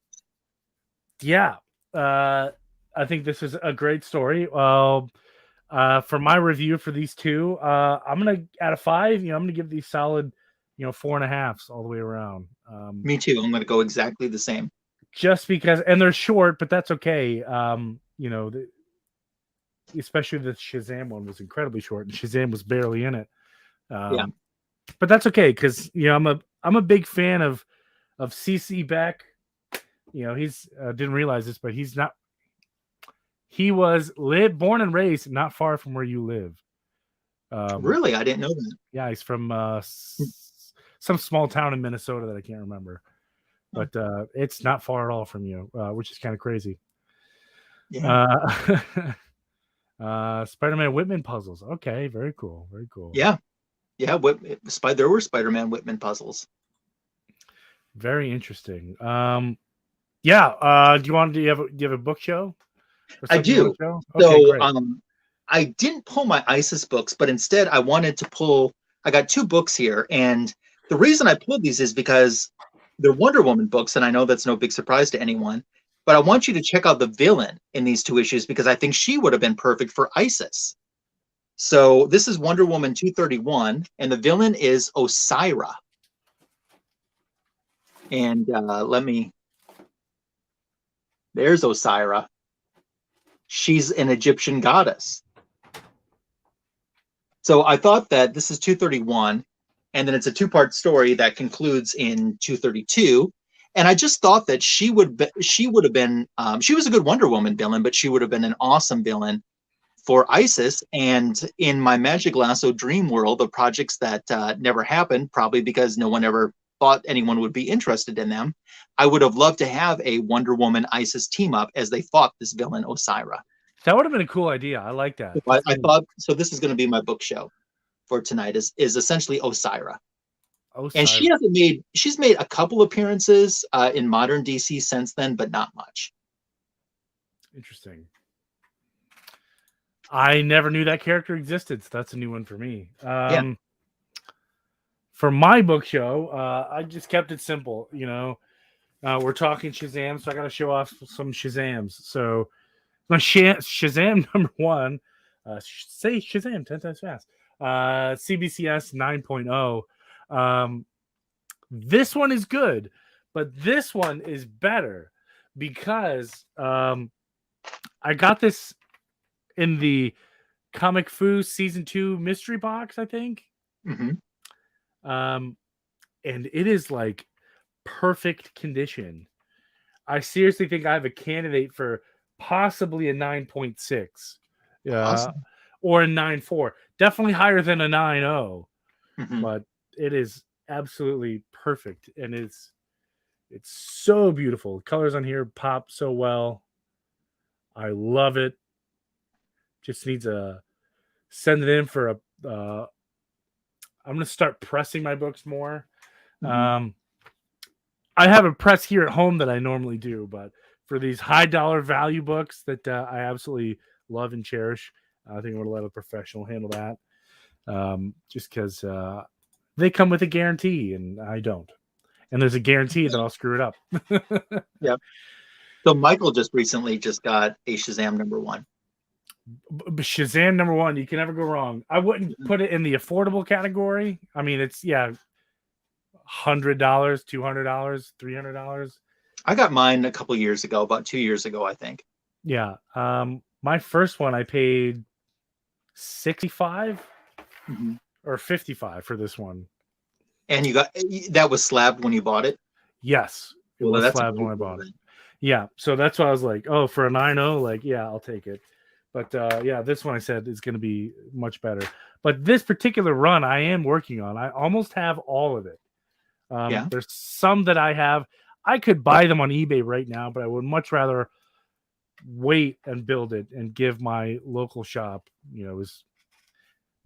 think this is a great story. For my review for these 2, I'm gonna out of 5. I'm gonna give these solid, 4.5 all the way around. Me too. I'm gonna go exactly the same. Just because, and they're short, but that's okay. Especially the Shazam one was incredibly short, and Shazam was barely in it. But that's okay because I'm a big fan of CC Beck. He's didn't realize this, but he's not. He was born and raised not far from where you live. Really, I didn't know that. Yeah, he's from some small town in Minnesota that I can't remember, but it's not far at all from you, which is kind of crazy. Yeah. Spider-Man Whitman puzzles. Okay, very cool. Very cool. Yeah. There were Spider-Man Whitman puzzles. Very interesting. Do you have a book show? I do. Okay, so great. I didn't pull my Isis books, but instead I wanted to pull. I got 2 books here, and the reason I pulled these is because they're Wonder Woman books, and I know that's no big surprise to anyone. But I want you to check out the villain in these 2 issues because I think she would have been perfect for Isis. So this is Wonder Woman 231, and the villain is Osira. And there's Osira. She's an Egyptian goddess. So I thought that this is 231, and then it's a 2-part story that concludes in 232. And I just thought that she would have been, she was a good Wonder Woman villain, but she would have been an awesome villain for Isis. And in my Magic Lasso dream world of projects that never happened, probably because no one ever thought anyone would be interested in them, I would have loved to have a Wonder Woman Isis team up as they fought this villain Osira. That would have been a cool idea. I like that. So I thought, so this is going to be my book show for tonight is essentially Osira. And she's made a couple appearances in modern DC since then, but not much. Interesting. I never knew that character existed, so that's a new one for me. Yeah. For my book show, I just kept it simple. We're talking Shazam, so I got to show off some Shazams. So my Shazam number one, say Shazam 10 times fast. CBCS 9.0. This one is good, but this one is better because I got this in the Comic Fu Season 2 mystery box, I think. Mm-hmm. And it is like perfect condition. I seriously think I have a candidate for possibly a 9.6 Awesome. or a 9.4. Definitely higher than a 9.0, Mm-hmm. but it is absolutely perfect. And it's so beautiful. Colors on here pop so well. I love it. Just needs a send it in for a I'm gonna start pressing my books more. Mm-hmm. I have a press here at home that I normally do, but for these high dollar value books that I absolutely love and cherish, I think I'm going to let a professional handle that. Just because they come with a guarantee and I don't. And there's a guarantee that I'll screw it up. Yeah. So Michael just recently got a Shazam number one. Shazam number one, you can never go wrong. I wouldn't put it in the affordable category. I mean, it's $100, $200, $300. I got mine a couple years ago, about 2 years ago, I think. Yeah. My first one I paid 65 Mm-hmm. or 55 for this one. And that was slabbed when you bought it? Yes. It was that's slabbed when I bought it. Yeah. So that's why I was like, oh, for a 9.0, like, yeah, I'll take it. But yeah, this one I said is going to be much better. But this particular run I am working on, I almost have all of it. Yeah. There's some that I have. I could buy them on eBay right now, but I would much rather wait and build it and give my local shop, as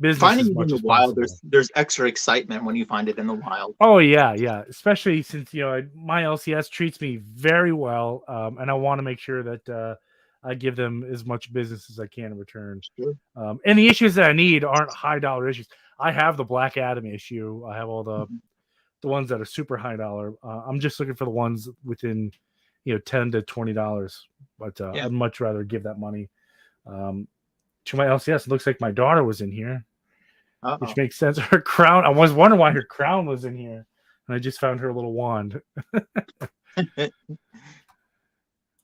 business Finding as it in much the as wild, possible. there's extra excitement when you find it in the wild. Oh yeah, especially since my LCS treats me very well, and I want to make sure that I give them as much business as I can in return. Sure. And the issues that I need aren't high dollar issues. I have the Black Adam issue. I have all the ones that are super high dollar. I'm just looking for the ones within $10 to $20. But I'd much rather give that money to my LCS. It looks like my daughter was in here. Which makes sense. Her crown. I was wondering why her crown was in here, and I just found her little wand.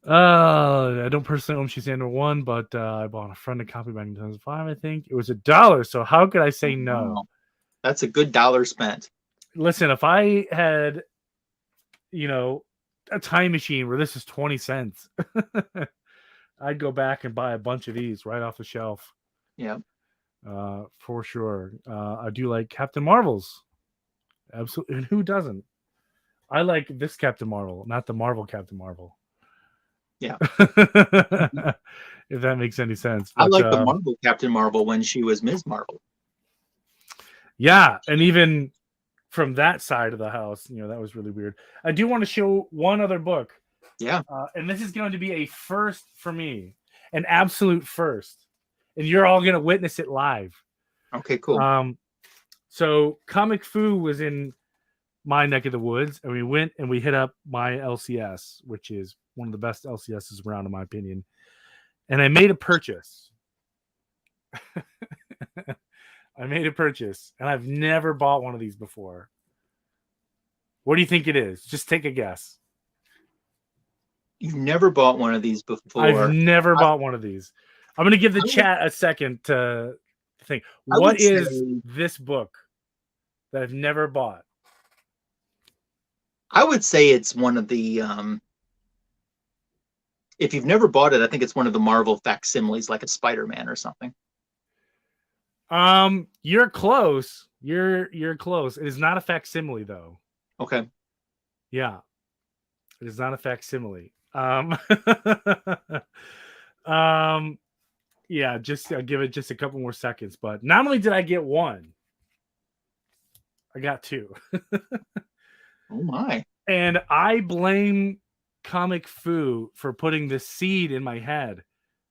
I don't personally own Shazam number one, but I bought a friend a copy back in 2005. I think it was $1. So how could I say no? That's a good dollar spent. Listen, if I had, a time machine where this is 20 cents, I'd go back and buy a bunch of these right off the shelf. Yeah. For sure. I do like Captain Marvels. Absolutely. And who doesn't? I like this Captain Marvel, not the Marvel Captain Marvel. Yeah. If that makes any sense. But, I like the Marvel Captain Marvel when she was Ms. Marvel. Yeah. And even from that side of the house, that was really weird. I do want to show one other book. Yeah. And this is going to be a first for me, an absolute first. And you're all going to witness it live. Okay, cool. So Comic Fu was in my neck of the woods, and we went and we hit up my LCS, which is one of the best LCSs around, in my opinion. And I made a purchase. I made a purchase, and I've never bought one of these before. What do you think it is? Just take a guess. You've never bought one of these before. I've never bought one of these. I'm going to give the chat a second to think. What is this book that I've never bought? I would say it's one of the, if you've never bought it, I think it's one of the Marvel facsimiles, like a Spider-Man or something. You're close. You're close. It is not a facsimile, though. Okay. Yeah. It is not a facsimile. Yeah, I'll give it just a couple more seconds. But not only did I get one, I got two. Oh my. And I blame Comic Fu for putting this seed in my head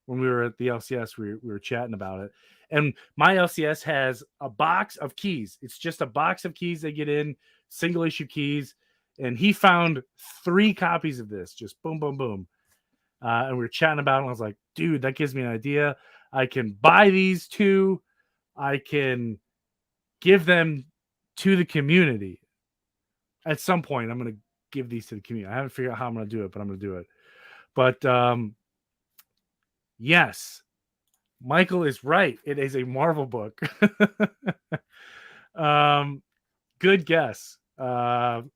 when we were at the LCS. We were chatting about it, and my LCS has a box of keys. It's just a box of keys they get in, single issue keys, and he found 3 copies of this. Just boom, boom, boom. And we were chatting about it. And I was like, dude, that gives me an idea. I can buy these 2. I can give them to the community. At some point, I'm going to give these to the community. I haven't figured out how I'm going to do it, but I'm going to do it. But yes, Michael is right. It is a Marvel book. Good guess.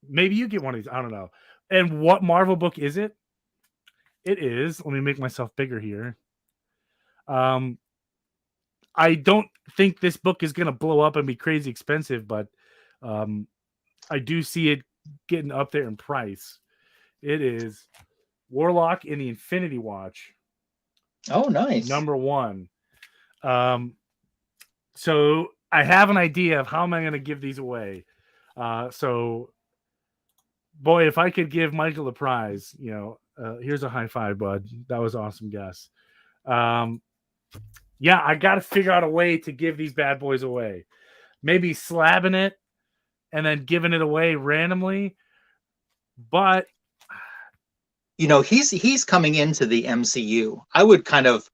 Maybe you get one of these. I don't know. And what Marvel book is it? It is. Let me make myself bigger here. I don't think this book is going to blow up and be crazy expensive, but I do see it getting up there in price. It is Warlock in the Infinity Watch. Oh, nice. Number 1. So I have an idea of how am I going to give these away. So, boy, if I could give Michael a prize, here's a high five, bud. That was an awesome guess. Yeah, I got to figure out a way to give these bad boys away. Maybe slabbing it and then giving it away randomly. But he's coming into the MCU. I would kind of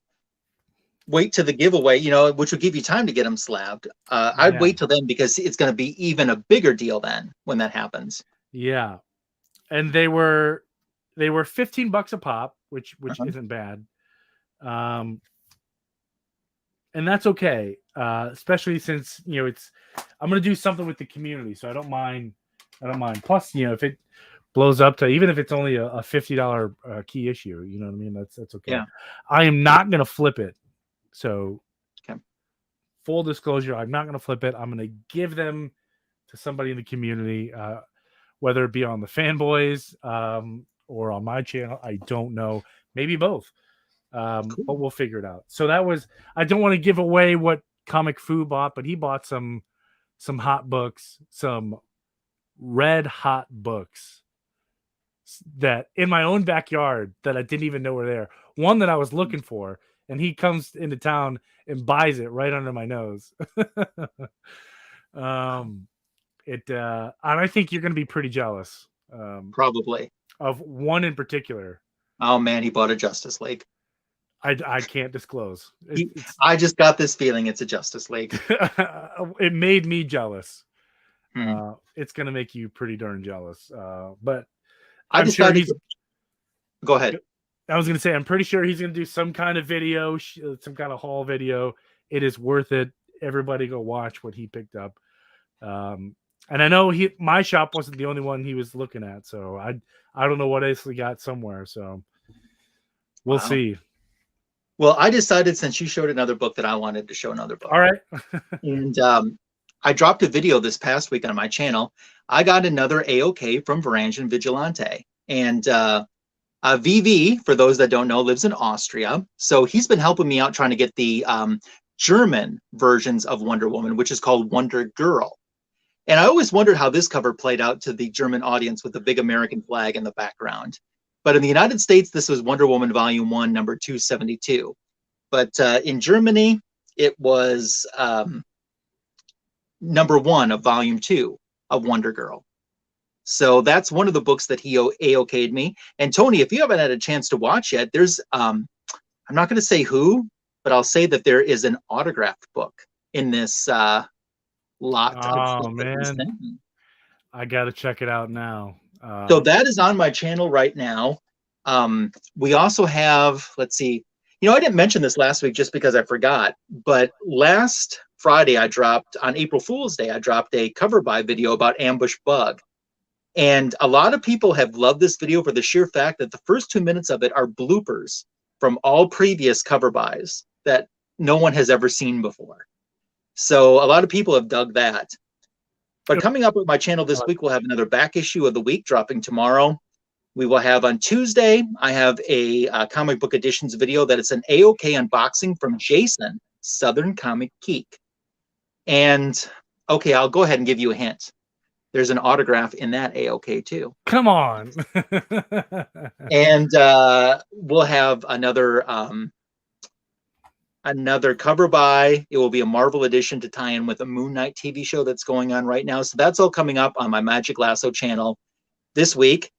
wait to the giveaway, which would give you time to get him slabbed. I'd wait till then because it's going to be even a bigger deal then when that happens. Yeah, and they were $15 a pop, which isn't bad. And that's okay, especially since I'm going to do something with the community, so I don't mind. Plus, if it blows up to, even if it's only a $50 key issue, you know what I mean? That's okay. Yeah. I am not going to flip it. So, okay. Full disclosure, I'm not going to flip it. I'm going to give them to somebody in the community, whether it be on the Fanboys or on my channel. I don't know. Maybe both. Cool. But we'll figure it out. So I don't want to give away what Comic Fu bought, but he bought some hot books, some red hot books that in my own backyard that I didn't even know were there. One that I was looking for, and he comes into town and buys it right under my nose. And I think you're going to be pretty jealous. Probably. Of one in particular. Oh man, he bought a Justice League. I can't disclose. I just got this feeling it's a Justice League. It made me jealous. Hmm. It's going to make you pretty darn jealous. But I'm sure he's. Go ahead. I was going to say, I'm pretty sure he's going to do some kind of video, some kind of haul video. It is worth it. Everybody go watch what he picked up. And I know my shop wasn't the only one he was looking at. So I don't know what else he got somewhere. So we'll see. Well, I decided since you showed another book that I wanted to show another book. All right. And I dropped a video this past week on my channel. I got another AOK from Varangian Vigilante. And VV, for those that don't know, lives in Austria. So he's been helping me out trying to get the German versions of Wonder Woman, which is called Wonder Girl. And I always wondered how this cover played out to the German audience with the big American flag in the background. But in the United States, this was Wonder Woman Volume 1, number 272. But in Germany, it was number 1 of Volume 2 of Wonder Girl. So that's one of the books that he AOK'd me. And Tony, if you haven't had a chance to watch yet, there's, I'm not going to say who, but I'll say that there is an autographed book in this lot. Oh, man. I got to check it out now. So that is on my channel right now. We also have, let's see, I didn't mention this last week just because I forgot, but last Friday on April Fool's Day, I dropped a cover buy video about Ambush Bug. And a lot of people have loved this video for the sheer fact that the first 2 minutes of it are bloopers from all previous cover buys that no one has ever seen before. So a lot of people have dug that. But coming up with my channel this week, we'll have another back issue of the week dropping tomorrow. We will have on Tuesday, I have a comic book editions video that it's an AOK unboxing from Jason, Southern Comic Geek. And okay, I'll go ahead and give you a hint. There's an autograph in that AOK too. Come on. And we'll have another another cover by. It will be a Marvel edition to tie in with a Moon Knight TV show that's going on right now. So that's all coming up on my Magic Lasso channel this week.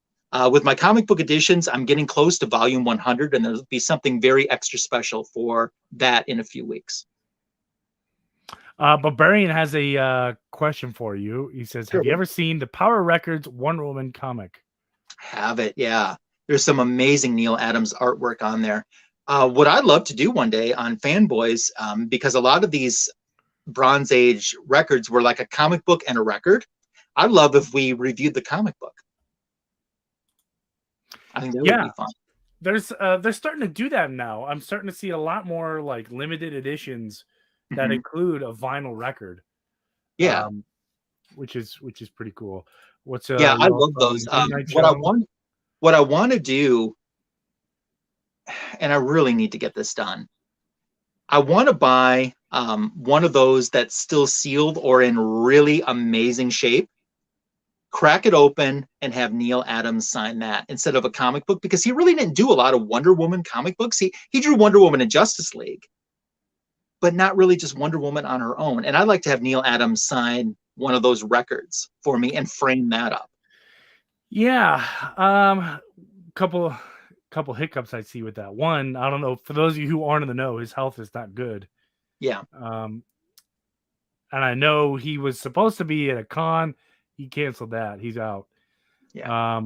With my comic book editions, I'm getting close to volume 100, and there'll be something very extra special for that in a few weeks. Barbarian has a question for you. He says, Sure. have you ever seen the Power Records Wonder Woman comic? Have it, yeah. There's some amazing Neil Adams artwork on there. What I'd love to do one day on Fanboys, because a lot of these Bronze Age records were like a comic book and a record. I'd love if we reviewed the comic book. I think that would be fun. They're starting to do that now. I'm starting to see a lot more like limited editions that include a vinyl record. Yeah, which is pretty cool. I love those. What I want to do, and I really need to get this done. I want to buy one of those that's still sealed or in really amazing shape, crack it open, and have Neil Adams sign that instead of a comic book, because he really didn't do a lot of Wonder Woman comic books. He drew Wonder Woman in Justice League, but not really just Wonder Woman on her own. And I'd like to have Neil Adams sign one of those records for me and frame that up. Yeah. Couple hiccups I see with that. One, I don't know, for those of you who aren't in the know, his health is not good. Yeah. And I know he was supposed to be at a con. He canceled that. He's out. Yeah.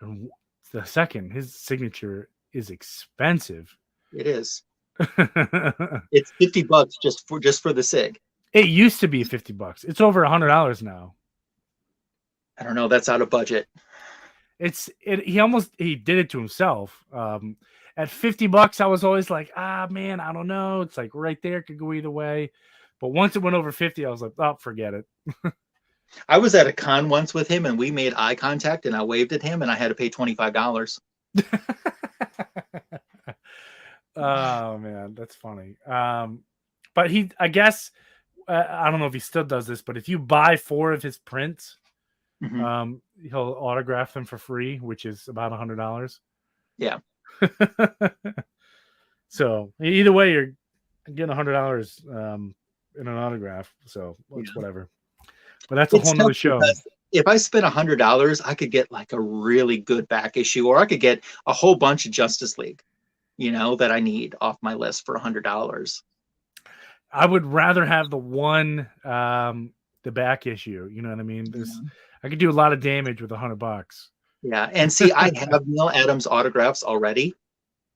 And the second, his signature is expensive. It is. It's $50 just for the sig. It used to be $50. It's over $100 now. I don't know. That's out of budget. He did it to himself. At $50, I was always like, man, I don't know. It's like right there, could go either way. But once it went over 50, I was like, oh, forget it. I was at a con once with him, and we made eye contact, and I waved at him, and I had to pay $25. Oh man, that's funny. But I guess, I don't know if he still does this, but if you buy 4 of his prints, he'll autograph them for free, which is about $100. Yeah. So either way, you're getting $100 in an autograph. So it's whatever. But that's a whole nother show. If I spent $100, I could get like a really good back issue, or I could get a whole bunch of Justice League, that I need off my list for $100. I would rather have the one, the back issue. You know what I mean? I could do a lot of damage with $100. Yeah, and see, I have Neil Adams autographs already.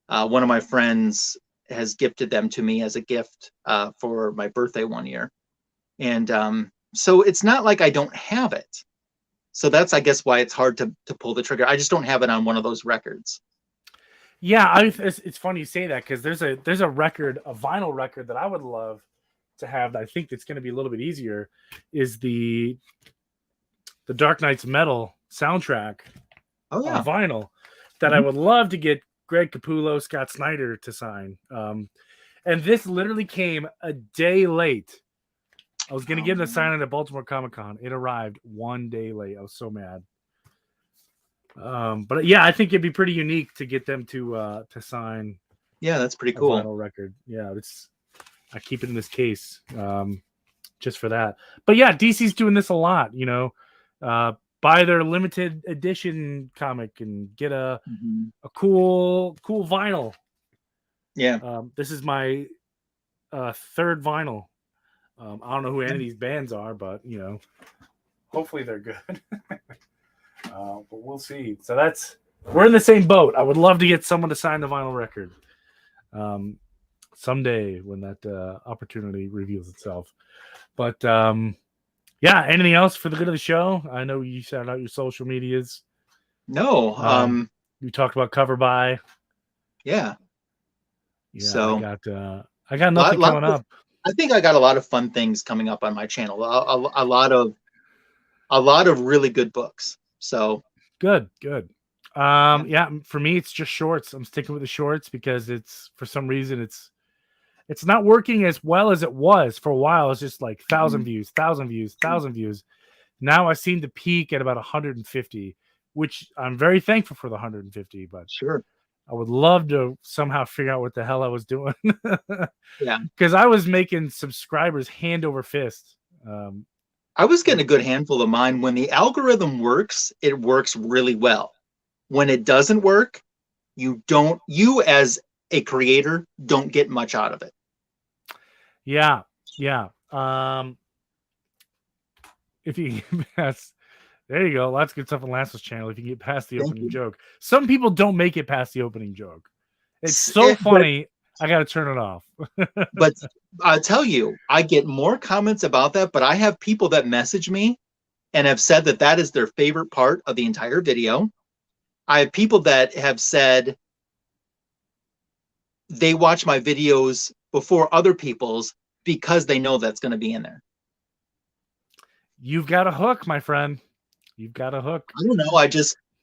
One of my friends has gifted them to me as a gift for my birthday one year, and so it's not like I don't have it. So that's, I guess, why it's hard to pull the trigger. I just don't have it on one of those records. Yeah, it's funny you say that, because there's a record, a vinyl record that I would love to have. That I think that's going to be a little bit easier. Is the Dark Knight's Metal soundtrack on vinyl that I would love to get Greg Capullo, Scott Snyder to sign. And this literally came a day late. I was going to get him to sign it at Baltimore Comic Con. It arrived 1 day late. I was so mad. But yeah, I think it'd be pretty unique to get them to sign. Yeah, that's pretty cool. Vinyl record. Yeah, I keep it in this case just for that. But yeah, DC's doing this a lot. Buy their limited edition comic and get a cool vinyl. Yeah. This is my third vinyl. I don't know who any of these bands are, but hopefully they're good. But we'll see. So we're in the same boat. I would love to get someone to sign the vinyl record someday when that opportunity reveals itself. But yeah, anything else for the good of the show? I know you shout out your social medias. No. You talked about cover by. Yeah. So I got nothing coming up. I think I got a lot of fun things coming up on my channel. A lot of really good books. So good. Yeah, for me it's just shorts. I'm sticking with the shorts because for some reason it's not working as well as it was for a while. It's just like 1,000 views, 1,000 views, 1,000 views. Now I've seen the peak at about 150, which I'm very thankful for the 150. But sure, I would love to somehow figure out what the hell I was doing. Yeah. Because I was making subscribers hand over fist. I was getting a good handful of mine. When the algorithm works, it works really well. When it doesn't work, you as a creator don't get much out of it. Yeah. If you get past, there you go. Lots of good stuff on Lasso's channel. If you get past the opening joke, some people don't make it past the opening joke. It's so funny. I got to turn it off. But I'll tell you, I get more comments about that, but I have people that message me and have said that that is their favorite part of the entire video. I have people that have said they watch my videos before other people's because they know that's going to be in there. You've got a hook, my friend. You've got a hook. I don't know.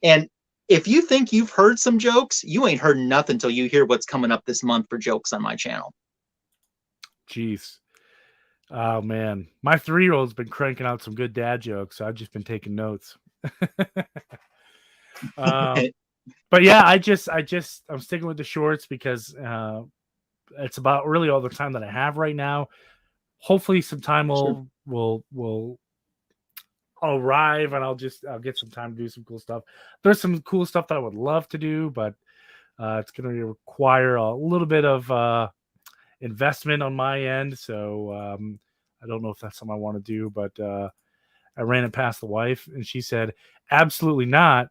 And if you think you've heard some jokes, you ain't heard nothing until you hear what's coming up this month for jokes on my channel. Jeez. Oh, man. My 3-year-old's been cranking out some good dad jokes. So I've just been taking notes. But yeah, I'm sticking with the shorts because it's about really all the time that I have right now. Hopefully some time will arrive and I'll get some time to do some cool stuff. There's some cool stuff that I would love to do, but it's going to require a little bit of investment on my end. So I don't know if that's something I want to do, but I ran it past the wife and she said, absolutely not,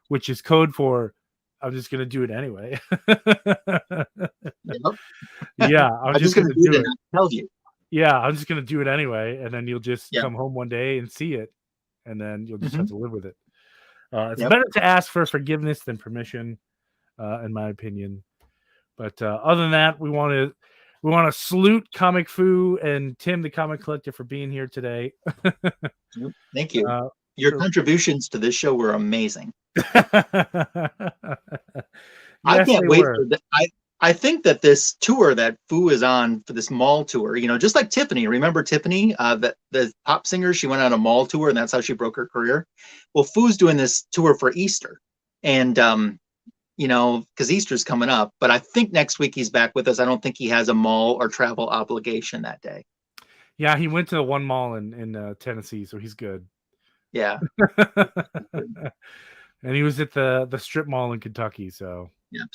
which is code for I'm just going to do it anyway. Yeah. I'm just going to do it. Tell you. Yeah. I'm just going to do it anyway. And then you'll just come home one day and see it. And then you'll just have to live with it. It's better to ask for forgiveness than permission, in my opinion. But other than that, we want to salute Comic Fu and Tim, the Comic Collector, for being here today. Thank you. Your contributions to this show were amazing. I can't wait for that. I think that this tour that Fu is on for this mall tour, just like Tiffany. Remember Tiffany, the pop singer? She went on a mall tour, and that's how she broke her career. Well, Fu's doing this tour for Easter, and because Easter's coming up. But I think next week he's back with us. I don't think he has a mall or travel obligation that day. Yeah, he went to the one mall in Tennessee, so he's good. Yeah. And he was at the strip mall in Kentucky, so yep.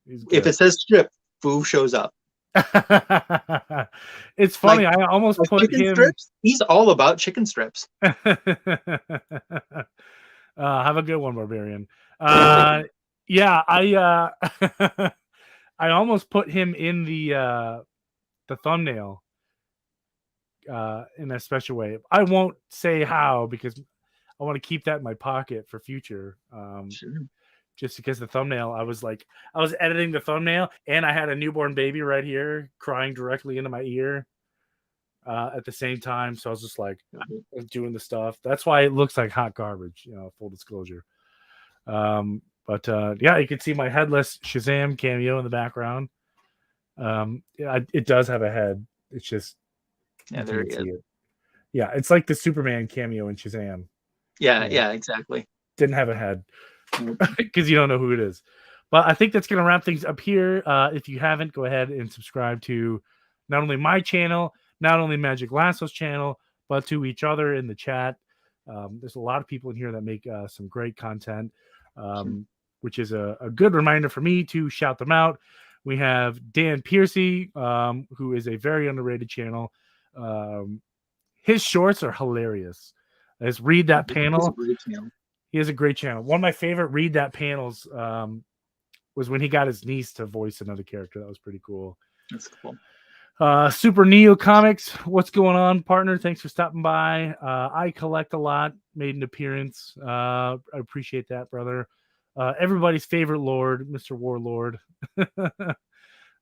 If it says strip, Fu shows up. It's funny. I almost put him. Strips? He's all about chicken strips. Have a good one, Barbarian. Yeah, I almost put him in the thumbnail in a special way. I won't say how because I want to keep that in my pocket for future. Sure. Just because the thumbnail, I was editing the thumbnail and I had a newborn baby right here crying directly into my ear at the same time. So I was just like doing the stuff. That's why it looks like hot garbage, full disclosure. But yeah, you can see my headless Shazam cameo in the background. It does have a head. It's just there it is. Yeah, it's like the Superman cameo in Shazam. Yeah, exactly. Didn't have a head because you don't know who it is. But I think that's going to wrap things up here. If you haven't, go ahead and subscribe to not only my channel, not only Magic Lasso's channel, but to each other in the chat. There's a lot of people in here that make some great content, which is a good reminder for me to shout them out. We have Dan Piercy, who is a very underrated channel. His shorts are hilarious. Let's read that panel. He has a great channel. One of my favorite read that panels was when he got his niece to voice another character. That was pretty cool. That's cool. Super Neo Comics, what's going on, partner? Thanks for stopping by. I collect a lot, made an appearance. I appreciate that, brother. Everybody's favorite lord, Mr. Warlord.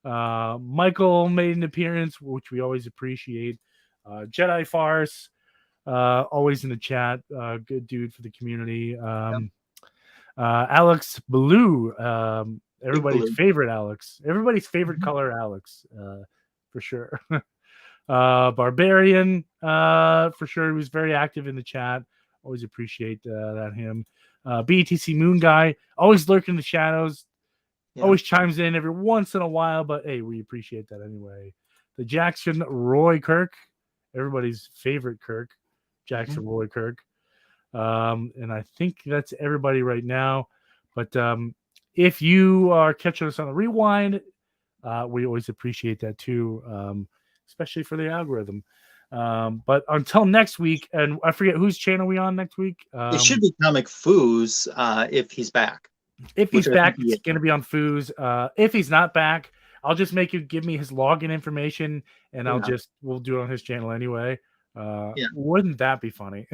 Michael made an appearance, which we always appreciate. Jedi Farce, always in the chat. Good dude for the community. Alex Blue, everybody's favorite Alex. Everybody's favorite color Alex, for sure. Barbarian, for sure. He was very active in the chat. Always appreciate that him. BTC Moon Guy, always lurking in the shadows. Yeah. Always chimes in every once in a while, but hey, we appreciate that anyway. The Jackson Roy Kirk, everybody's favorite Kirk, Jackson Roy Kirk. And I think that's everybody right now. But if you are catching us on the rewind, we always appreciate that too, especially for the algorithm. But until next week, and I forget whose channel we on next week. It should be Comic Foos if he's back. If he's back, he it's going to be on Foos. If he's not back, I'll just make you give me his login information, and we'll do it on his channel anyway. Wouldn't that be funny?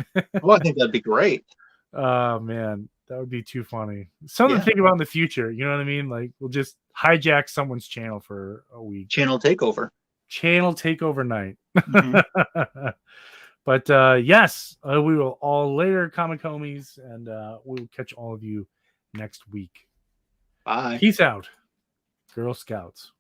Well, I think that'd be great. Oh man, that would be too funny. Something to think about in the future. You know what I mean? Like we'll just hijack someone's channel for a week. Channel takeover Night. But yes, we will all later, comic homies, and we'll catch all of you next week. Bye. Peace out, Girl Scouts.